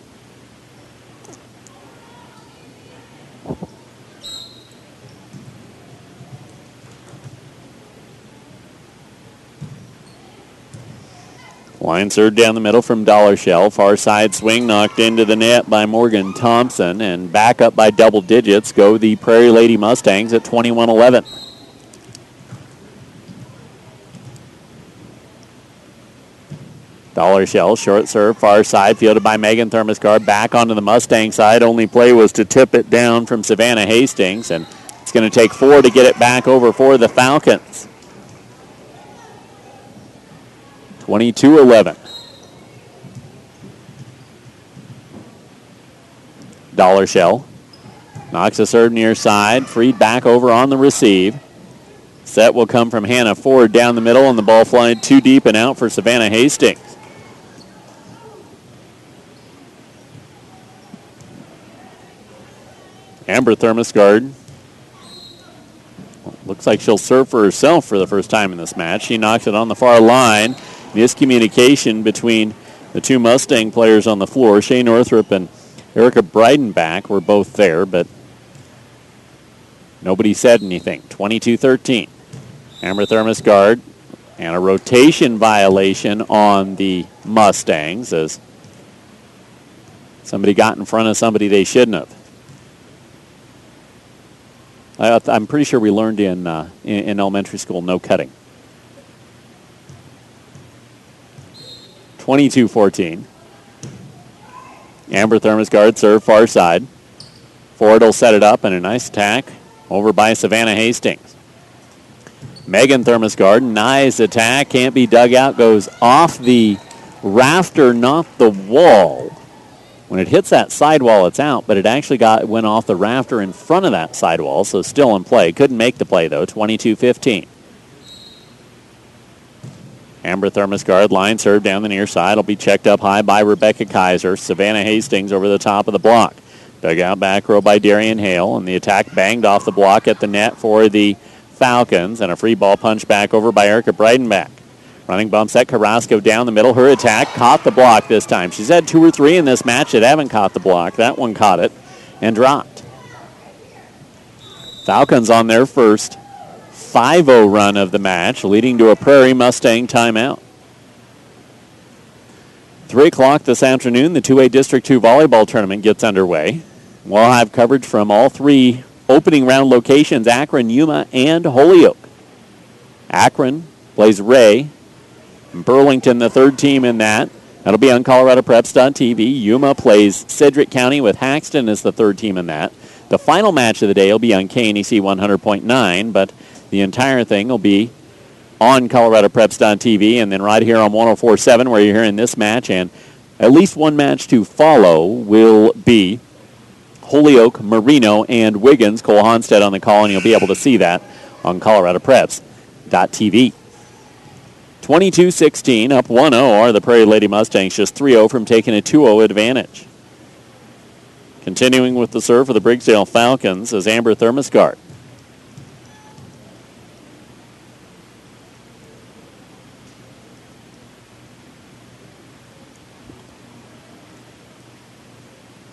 Line serve down the middle from Dollarshell. Far side swing knocked into the net by Morgan Thompson, and back up by double digits go the Prairie Lady Mustangs at 21-11. Dollarshell, short serve, far side, fielded by Megan Thermosgard. Back onto the Mustang side. Only play was to tip it down from Savannah Hastings, and it's going to take 4 to get it back over for the Falcons. 22-11. Dollarshell knocks a serve near side, freed back over on the receive. Set will come from Hannah Ford down the middle, and the ball flying too deep and out for Savannah Hastings. Amber Thermosgard looks like she'll serve for herself for the first time in this match. She knocks it on the far line. Miscommunication between the two Mustang players on the floor. Shane Northrup and Erica Breidenbach were both there, but nobody said anything. 22-13. Amber Thermosgard, and a rotation violation on the Mustangs as somebody got in front of somebody they shouldn't have. I'm pretty sure we learned in elementary school no cutting. 22-14. Amber Thermosgard serve far side. Ford will set it up, and a nice attack over by Savannah Hastings. Megan Thermosgard, nice attack, can't be dug out, goes off the rafter, not the wall. When it hits that sidewall, it's out, but it actually went off the rafter in front of that sidewall, so still in play. Couldn't make the play, though, 22-15. Amber Thermosgard, line serve down the near side. Will be checked up high by Rebecca Kaiser. Savannah Hastings over the top of the block. Dug out back row by Darian Hale, and the attack banged off the block at the net for the Falcons, and a free ball punch back over by Erica Breidenbach. Running bump set, Carrasco down the middle. Her attack caught the block this time. She's had 2 or 3 in this match that haven't caught the block. That one caught it and dropped. Falcons on their first 5-0 run of the match, leading to a Prairie Mustang timeout. 3 o'clock this afternoon, the 2A District 2 volleyball tournament gets underway. We'll have coverage from all 3 opening round locations, Akron, Yuma, and Holyoke. Akron plays Ray. Burlington, the third team in that. That'll be on coloradopreps.tv. Yuma plays Sedgwick County with Haxton as the third team in that. The final match of the day will be on KNEC 100.9, but the entire thing will be on coloradopreps.tv and then right here on 104.7 where you're hearing this match. And at least one match to follow will be Holyoke, Marino, and Wiggins. Cole Honstead on the call, and you'll be able to see that on coloradopreps.tv. 22-16, up 1-0 are the Prairie Lady Mustangs, just 3-0 from taking a 2-0 advantage. Continuing with the serve for the Briggsdale Falcons is Amber Thermosgard.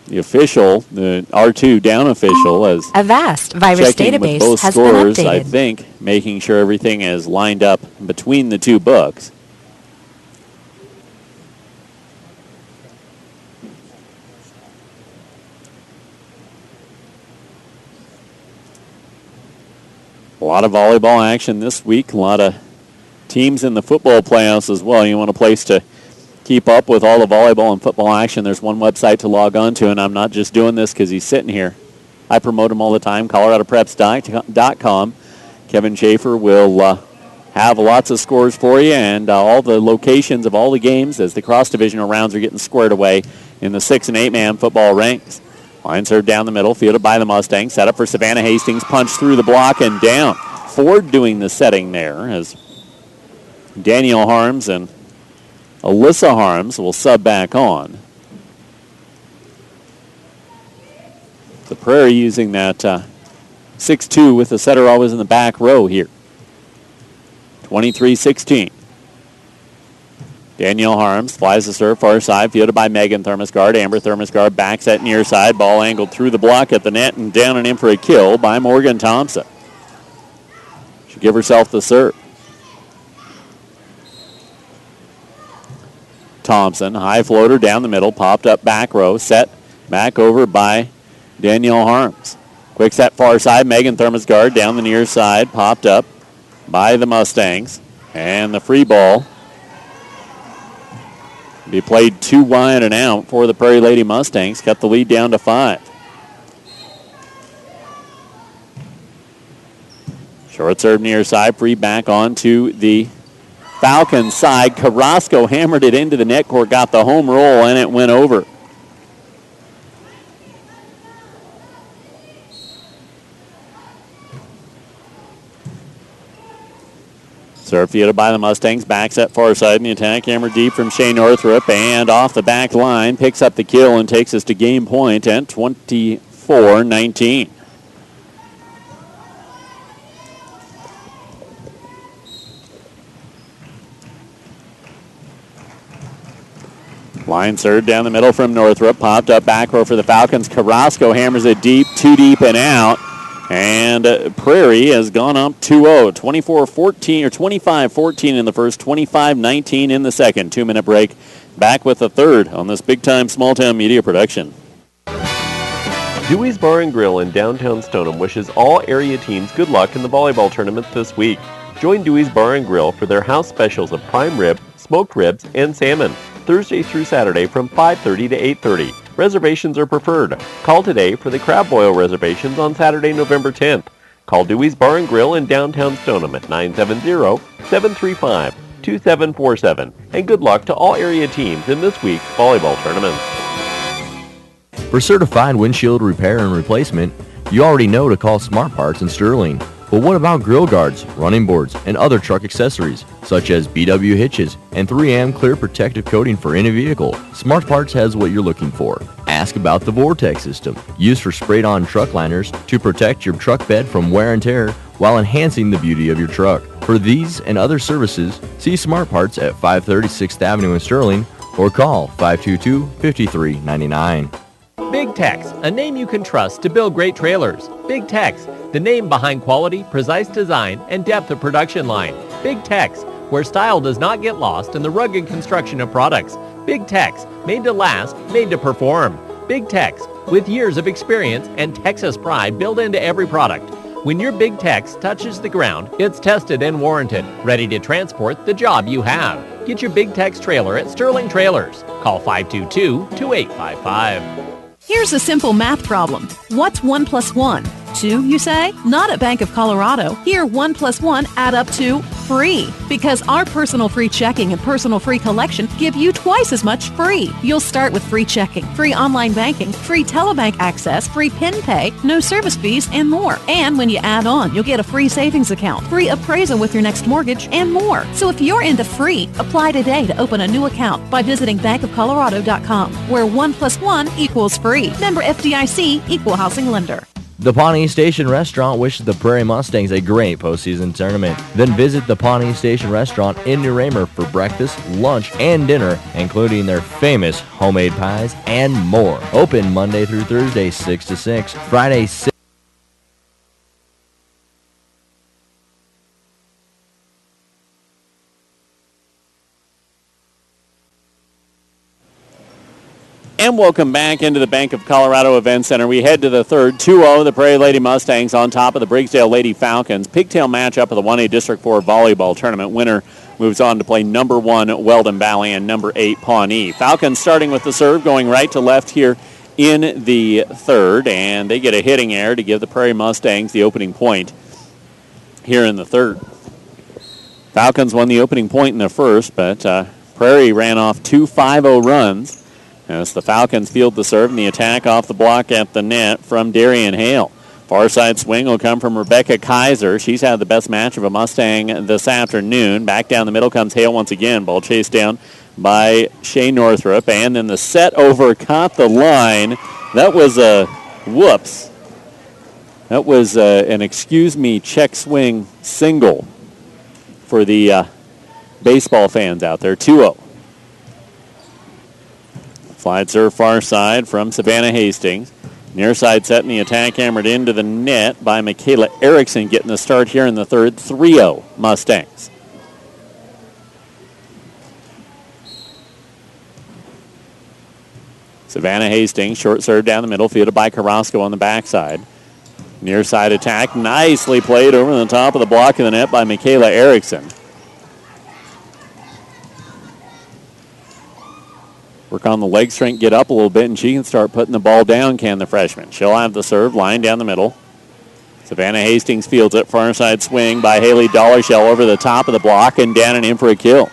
the official, the R2 down official, as a vast virus checking with database both has scorers, been updated. I think, making sure everything is lined up between the two books. A lot of volleyball action this week. A lot of teams in the football playoffs as well. You want a place to keep up with all the volleyball and football action. There's one website to log on to, and I'm not just doing this because he's sitting here. I promote him all the time, coloradopreps.com. Kevin Schaefer will have lots of scores for you and all the locations of all the games as the cross-divisional rounds are getting squared away in the 6- and 8-man football ranks. Line serve down the middle, fielded by the Mustangs. Set up for Savannah Hastings, punch through the block and down. Ford doing the setting there as Danielle Harms and Alyssa Harms will sub back on. The Prairie using that 6-2 with the setter always in the back row here. 23-16. Danielle Harms flies the serve far side, fielded by Megan Thermosgard. Amber Thermosgard backs at near side. Ball angled through the block at the net and down and in for a kill by Morgan Thompson. She'll give herself the serve. Thompson, high floater down the middle, popped up back row, set back over by Danielle Harms. Quick set far side, Megan Thermosgard down the near side, popped up by the Mustangs. And the free ball be played too wide and out for the Prairie Lady Mustangs. Cut the lead down to 5. Short serve near side, free back onto the Falcons side. Carrasco hammered it into the net court, got the home roll, and it went over. Serve fielded by the Mustangs. Back set far side in the attack. Hammer deep from Shea Northrup. And off the back line. Picks up the kill and takes us to game point at 24-19. Line serve down the middle from Northrup. Popped up back row for the Falcons. Carrasco hammers it deep. Too deep and out. And Prairie has gone up 2-0, 24-14 or 25-14 in the first, 25-19 in the second. 2-minute break. Back with the third on this big-time small-town media production. Dewey's Bar and Grill in downtown Stoneham wishes all area teams good luck in the volleyball tournament this week. Join Dewey's Bar and Grill for their house specials of prime rib, smoked ribs, and salmon, Thursday through Saturday from 5:30 to 8:30. Reservations are preferred. Call today for the crab boil reservations on Saturday, November 10th. Call Dewey's Bar and Grill in downtown Stoneham at 970-735-2747. And good luck to all area teams in this week's volleyball tournament. For certified windshield repair and replacement, you already know to call Smart Parts in Sterling. But what about grill guards, running boards, and other truck accessories, such as BW hitches and 3M clear protective coating for any vehicle? Smart Parts has what you're looking for. Ask about the Vortex system, used for sprayed-on truck liners to protect your truck bed from wear and tear while enhancing the beauty of your truck. For these and other services, see Smart Parts at 530 6th Avenue in Sterling or call 522-5399. Big Tex, a name you can trust to build great trailers. Big Tex, the name behind quality, precise design, and depth of production line. Big Tex, where style does not get lost in the rugged construction of products. Big Tex, made to last, made to perform. Big Tex, with years of experience and Texas pride built into every product. When your Big Tex touches the ground, it's tested and warranted, ready to transport the job you have. Get your Big Tex trailer at Sterling Trailers. Call 522-2855. Here's a simple math problem. What's 1 + 1? 2, you say? Not at Bank of Colorado. Here, 1 + 1 add up to free. Because our personal free checking and personal free collection give you twice as much free. You'll start with free checking, free online banking, free telebank access, free PIN pay, no service fees, and more. And when you add on, you'll get a free savings account, free appraisal with your next mortgage, and more. So if you're into free, apply today to open a new account by visiting bankofcolorado.com, where 1 + 1 equals free. Member FDIC, Equal Housing Lender. The Pawnee Station Restaurant wishes the Prairie Mustangs a great postseason tournament. Then visit the Pawnee Station Restaurant in New Raymer for breakfast, lunch, and dinner, including their famous homemade pies and more. Open Monday through Thursday, 6 to 6, Friday, 6. And welcome back into the Bank of Colorado Event Center. We head to the third. 2-0, the Prairie Lady Mustangs on top of the Briggsdale Lady Falcons. Pigtail matchup of the 1A District 4 Volleyball Tournament. Winner moves on to play number 1 Weldon Valley and number 8 Pawnee. Falcons starting with the serve, going right to left here in the third. And they get a hitting error to give the Prairie Mustangs the opening point here in the third. Falcons won the opening point in the first, but Prairie ran off 2 5-0 runs as the Falcons field the serve and the attack off the block at the net from Darian Hale. Far side swing will come from Rebecca Kaiser. She's had the best match of a Mustang this afternoon. Back down the middle comes Hale once again. Ball chased down by Shea Northrup. And then the set over caught the line. That was a whoops. That was an excuse me check swing single for the baseball fans out there. 2-0. Slide serve far side from Savannah Hastings. Near side set and the attack hammered into the net by Michaela Erickson, getting the start here in the third. 3-0 Mustangs. Savannah Hastings, short serve down the middle, fielded by Carrasco on the backside. Near side attack, nicely played over the top of the block of the net by Michaela Erickson. Work on the leg strength, get up a little bit, and she can start putting the ball down, can the freshman. She'll have the serve, line down the middle. Savannah Hastings fields it, far side swing by Haley Dollarshell over the top of the block and down and in for a kill.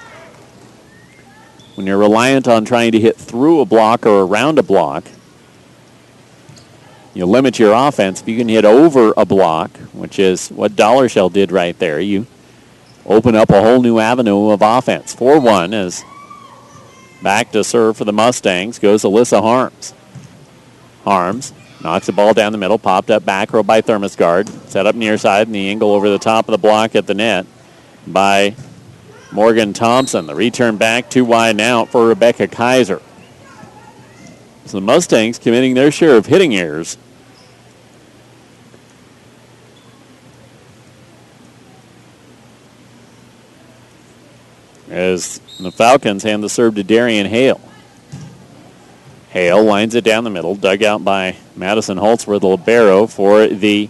When you're reliant on trying to hit through a block or around a block, you limit your offense. If you can hit over a block, which is what Dollarshell did right there, you open up a whole new avenue of offense. 4-1 as back to serve for the Mustangs goes Alyssa Harms. Harms knocks the ball down the middle, popped up back row by Thermosgard. Set up near side, and the angle over the top of the block at the net by Morgan Thompson. The return back, too wide and out for Rebecca Kaiser. So the Mustangs committing their share of hitting errors. As the Falcons hand the serve to Darian Hale. Hale lines it down the middle, dug out by Madison Holtzworth, the libero for the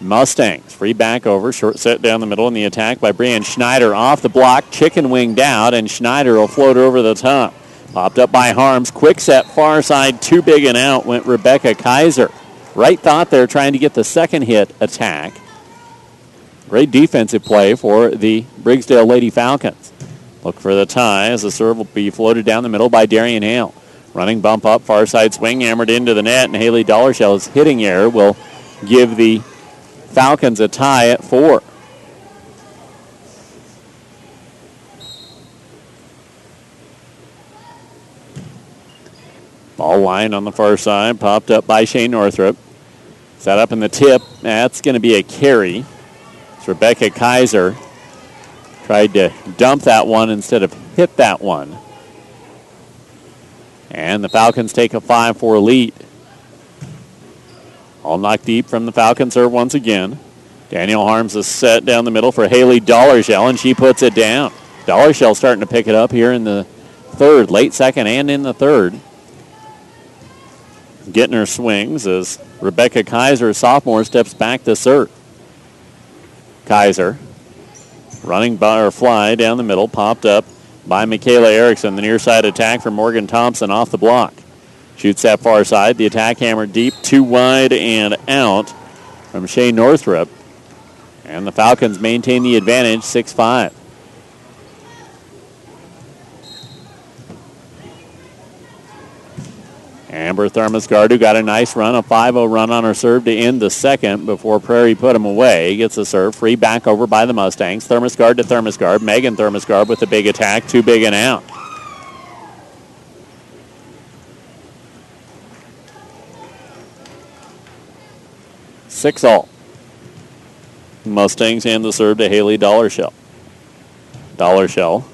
Mustangs. Free back over, short set down the middle, and the attack by Brian Schneider off the block, chicken winged out, and Schneider will float over the top. Popped up by Harms, quick set, far side, too big and out went Rebecca Kaiser. Right thought there, trying to get the second hit attack. Great defensive play for the Briggsdale Lady Falcons. Look for the tie as the serve will be floated down the middle by Darian Hale. Running bump up, far side swing, hammered into the net, and Haley Dollarshell's hitting error will give the Falcons a tie at 4. Ball line on the far side, popped up by Shane Northrup. Set up in the tip, that's going to be a carry. It's Rebecca Kaiser. Tried to dump that one instead of hit that one. And the Falcons take a 5-4 lead. All knocked deep from the Falcon serve once again. Daniel Harms is set down the middle for Haley Dollarshell, and she puts it down. Dollarshell starting to pick it up here in the third, late second and in the third. Getting her swings as Rebecca Kaiser, sophomore, steps back to serve. Kaiser running by or fly down the middle, popped up by Michaela Erickson. The near side attack from Morgan Thompson off the block. Shoots that far side. The attack hammered deep, too wide and out from Shane Northrup. And the Falcons maintain the advantage, 6-5. Amber Thermosgard, who got a nice run, a 5-0 run on her serve to end the second before Prairie put him away. Gets the serve, free back over by the Mustangs. Thermosgard to Thermosgard. Megan Thermosgard with the big attack, too big and out. 6-all. Mustangs hand the serve to Haley Dollarshell. Dollarshell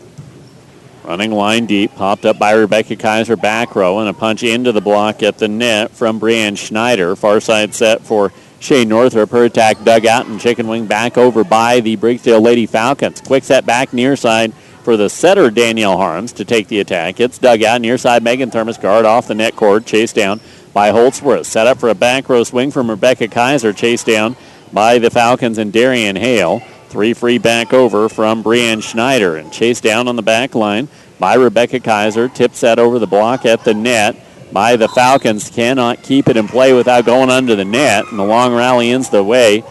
running line deep, popped up by Rebecca Kaiser, back row, and a punch into the block at the net from Brianne Schneider. Far side set for Shea Northrup. Her attack dug out and chicken wing back over by the Briggsdale Lady Falcons. Quick set back near side for the setter, Danielle Harms, to take the attack. It's dug out near side. Megan Thermosgard off the net cord, chased down by Holtzworth. Set up for a back row swing from Rebecca Kaiser, chased down by the Falcons and Darian Hale. 3 free back over from Brianne Schneider, and chased down on the back line by Rebecca Kaiser. Tip set over the block at the net by the Falcons. Cannot keep it in play without going under the net, and the long rally ends the way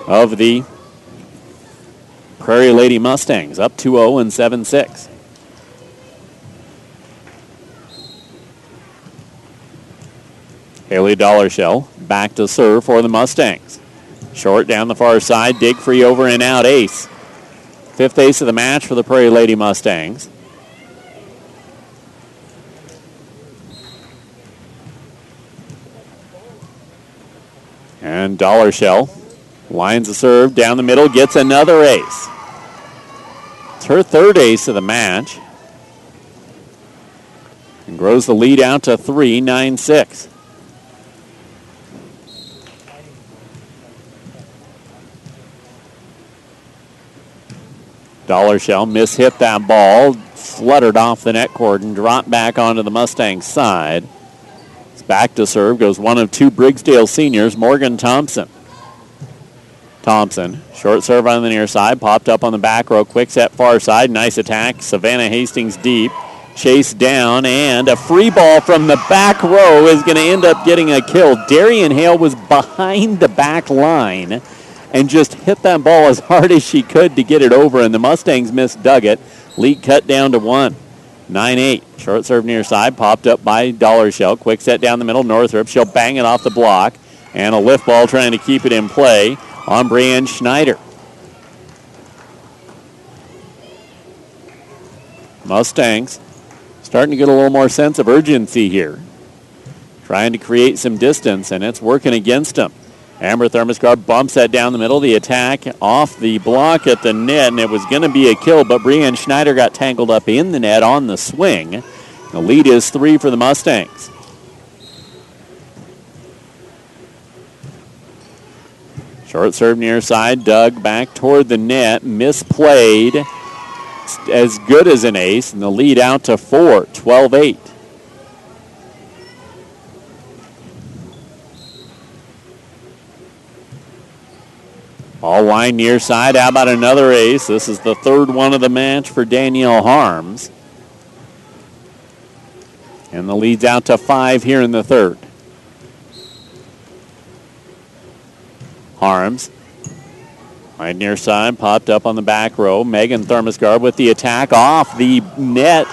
of the Prairie Lady Mustangs, up 2-0 and 7-6. Haley Dollarshell back to serve for the Mustangs. Short down the far side, dig free over and out, ace. 5th ace of the match for the Prairie Lady Mustangs. And Dollarshell lines the serve down the middle, gets another ace. It's her 3rd ace of the match. And grows the lead out to 3, 9-6. Dollarshell mishit that ball, fluttered off the net cord and dropped back onto the Mustang side. It's back to serve, goes one of 2 Briggsdale seniors, Morgan Thompson. Thompson, short serve on the near side, popped up on the back row, quick set far side, nice attack. Savannah Hastings deep, chased down, and a free ball from the back row is going to end up getting a kill. Darian Hale was behind the back line and just hit that ball as hard as she could to get it over, and the Mustangs misdug it. Lead cut down to 1. 9-8. Short serve near side, popped up by Dollarshell. Quick set down the middle, Northrup. She'll bang it off the block, and a lift ball trying to keep it in play on Brianne Schneider. Mustangs starting to get a little more sense of urgency here. Trying to create some distance, and it's working against them. Amber Thermosgard bumps that down the middle. The attack off the block at the net, and it was going to be a kill, but Brianne Schneider got tangled up in the net on the swing. The lead is 3 for the Mustangs. Short serve near side, dug back toward the net, misplayed. As good as an ace, and the lead out to 4, 12-8. Ball line near side. How about another ace? This is the 3rd one of the match for Danielle Harms. And the lead's out to 5 here in the 3rd. Harms. Right near side, popped up on the back row. Megan Thermosgard with the attack off the net,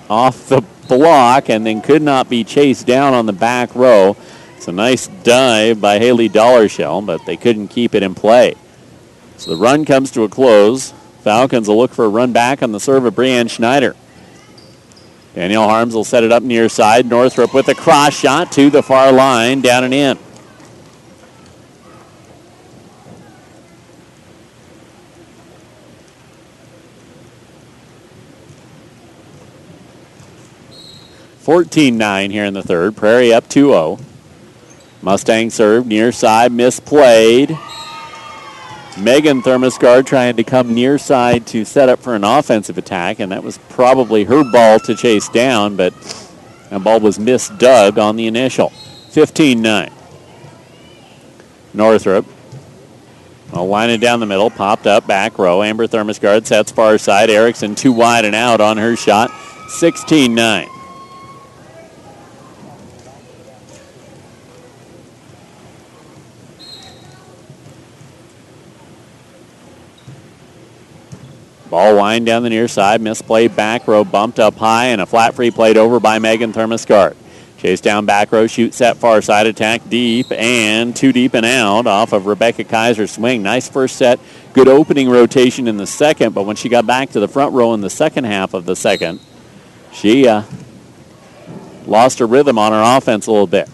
off the block, and then could not be chased down on the back row. It's a nice dive by Haley Dollarshell, but they couldn't keep it in play. So the run comes to a close. Falcons will look for a run back on the serve of Brianne Schneider. Danielle Harms will set it up near side. Northrup with a cross shot to the far line, down and in. (14-9) here in the 3rd. Prairie up 2-0. Mustang serve near side, misplayed. Megan Thermosgard trying to come near side to set up for an offensive attack, and that was probably her ball to chase down, but that ball was misdug on the initial. 15-9. Northrup will line it down the middle, popped up back row. Amber Thermosgard sets far side. Erickson too wide and out on her shot. 16-9. Ball wind down the near side, misplayed back row, bumped up high, and a flat free played over by Megan Thermosgard. Chase down back row, shoot set far side, attack deep, and too deep and out off of Rebecca Kaiser's swing. Nice first set, good opening rotation in the second, but when she got back to the front row in the second half of the second, she lost her rhythm on her offense a little bit.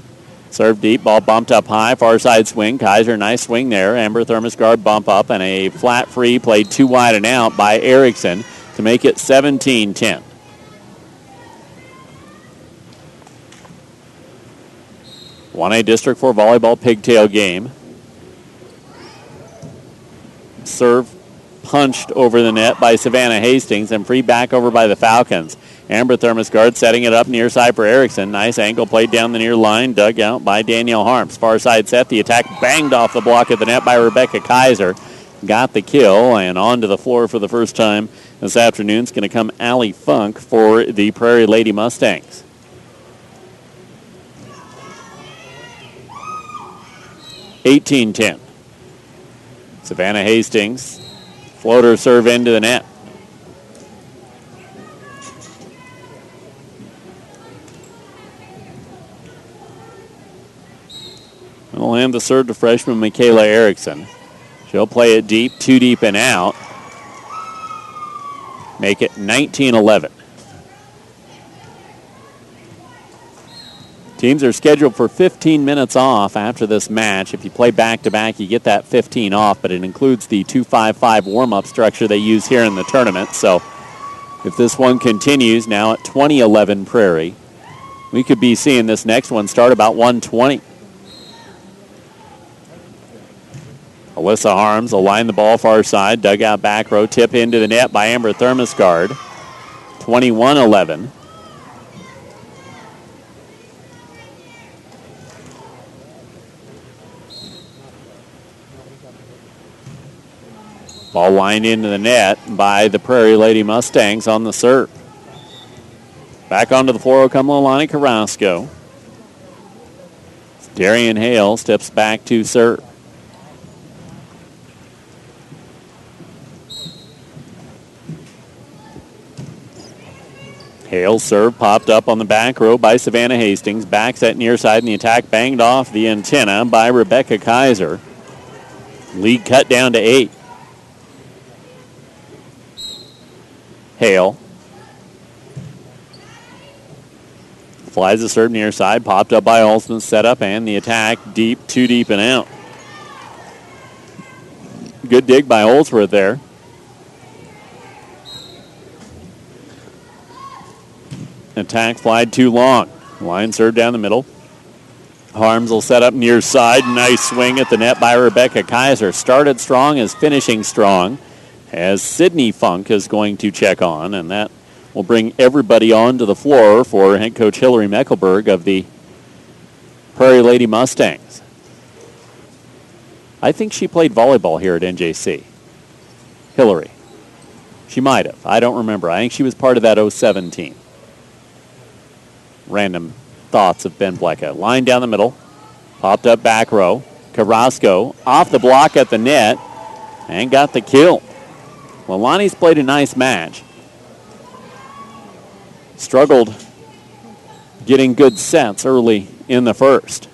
Serve deep, ball bumped up high, far side swing. Kaiser, nice swing there. Amber Thermosgard bump up, and a flat free played too wide and out by Erickson to make it 17-10. A District 4 volleyball pigtail game. Serve punched over the net by Savannah Hastings and free back over by the Falcons. Amber Thermosgard setting it up near side for Erickson. Nice angle played down the near line, dug out by Danielle Harms. Far side set, the attack banged off the block of the net by Rebecca Kaiser. Got the kill, and onto the floor for the first time this afternoon is going to come Allie Funk for the Prairie Lady Mustangs. (18-10). Savannah Hastings, floater serve into the net. We'll hand the serve to freshman Michaela Erickson. She'll play it deep, too deep and out. Make it 19-11. Teams are scheduled for 15 minutes off after this match. If you play back-to-back, you get that 15 off, but it includes the 2-5-5 warm-up structure they use here in the tournament. So if this one continues now at 20-11 Prairie, we could be seeing this next one start about 1:20. Alyssa Harms will line the ball far side, dugout back row, tip into the net by Amber Thermosgard. 21-11. Ball lined into the net by the Prairie Lady Mustangs on the serve. Back onto the floor will come Lolani Carrasco. Darian Hale steps back to serve. Hale's serve popped up on the back row by Savannah Hastings. Back set near side, and the attack banged off the antenna by Rebecca Kaiser. Lead cut down to 8. Hale flies the serve near side, popped up by Olsen, set up, and the attack deep, too deep and out. Good dig by Olsworth there. Attack flied too long. Line serve down the middle. Harms will set up near side. Nice swing at the net by Rebecca Kaiser. Started strong, is finishing strong, as Sydney Funk is going to check on, and that will bring everybody onto the floor for head coach Hillary Meckelberg of the Prairie Lady Mustangs. I think she played volleyball here at NJC. Hillary. She might have. I don't remember. I think she was part of that 07 team. Random thoughts of Ben Blecka. Line down the middle. Popped up back row. Carrasco off the block at the net and got the kill. Well, Lonnie's played a nice match. Struggled getting good sets early in the first.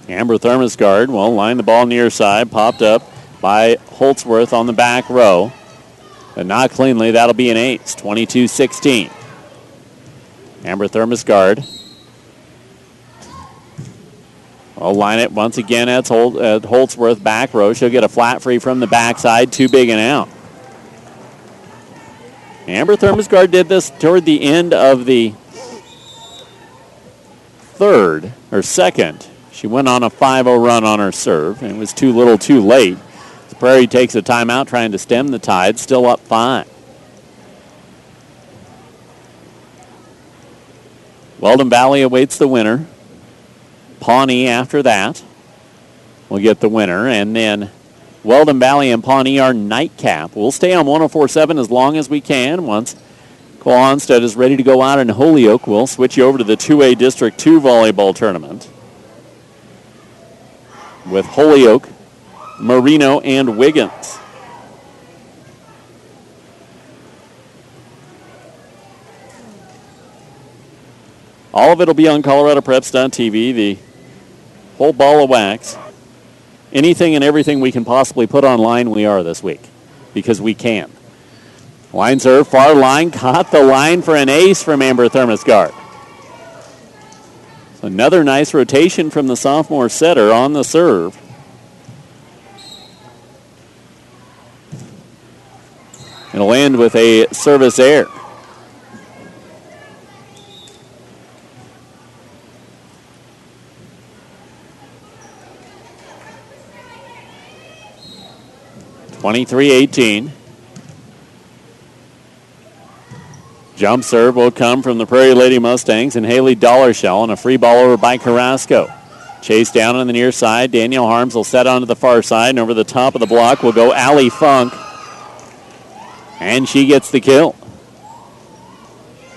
Amber Thermosgard will line the ball near side. Popped up by Holtzworth on the back row. But not cleanly. That'll be an ace. 22-16. Amber Thermosgard will line it once again at Holtzworth back row. She'll get a flat free from the backside. Too big and out. Amber Thermosgard did this toward the end of the second. She went on a 5-0 run on her serve, and it was too little too late. The Prairie takes a timeout trying to stem the tide, still up 5. Weldon Valley awaits the winner. Pawnee after that will get the winner, and then Weldon Valley and Pawnee are nightcap. We'll stay on 104.7 as long as we can. Once Cole Onstead is ready to go out in Holyoke, we'll switch you over to the 2A District 2 volleyball tournament with Holyoke, Marino, and Wiggins. All of it will be on ColoradoPreps.tv, the whole ball of wax. Anything and everything we can possibly put online, we are this week, because we can. Line serve, far line, caught the line for an ace from Amber Thermosgard. Another nice rotation from the sophomore setter on the serve. It'll end with a service error. (23-18). Jump serve will come from the Prairie Lady Mustangs and Haley Dollarshell, and a free ball over by Carrasco. Chase down on the near side. Danielle Harms will set onto the far side, and over the top of the block will go Allie Funk. And she gets the kill.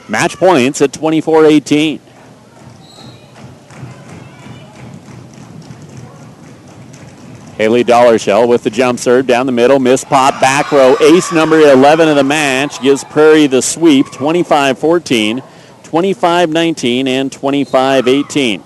Match points at 24-18. Haley Dollarshell with the jump serve down the middle. Miss pop, back row. Ace number 11 of the match gives Prairie the sweep. 25-14, 25-19, and 25-18.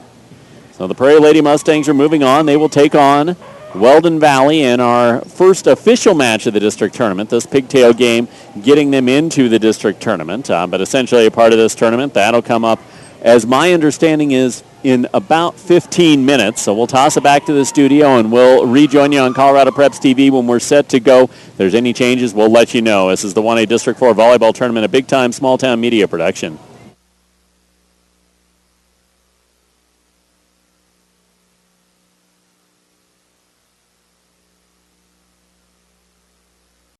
So the Prairie Lady Mustangs are moving on. They will take on Weldon Valley in our first official match of the district tournament. This pigtail game getting them into the district tournament. But essentially a part of this tournament. That'll come up, as my understanding is, in about 15 minutes. So we'll toss it back to the studio, and we'll rejoin you on Colorado Preps TV when we're set to go. If there's any changes, we'll let you know. This is the 1A District 4 Volleyball Tournament, a big-time small-town media production.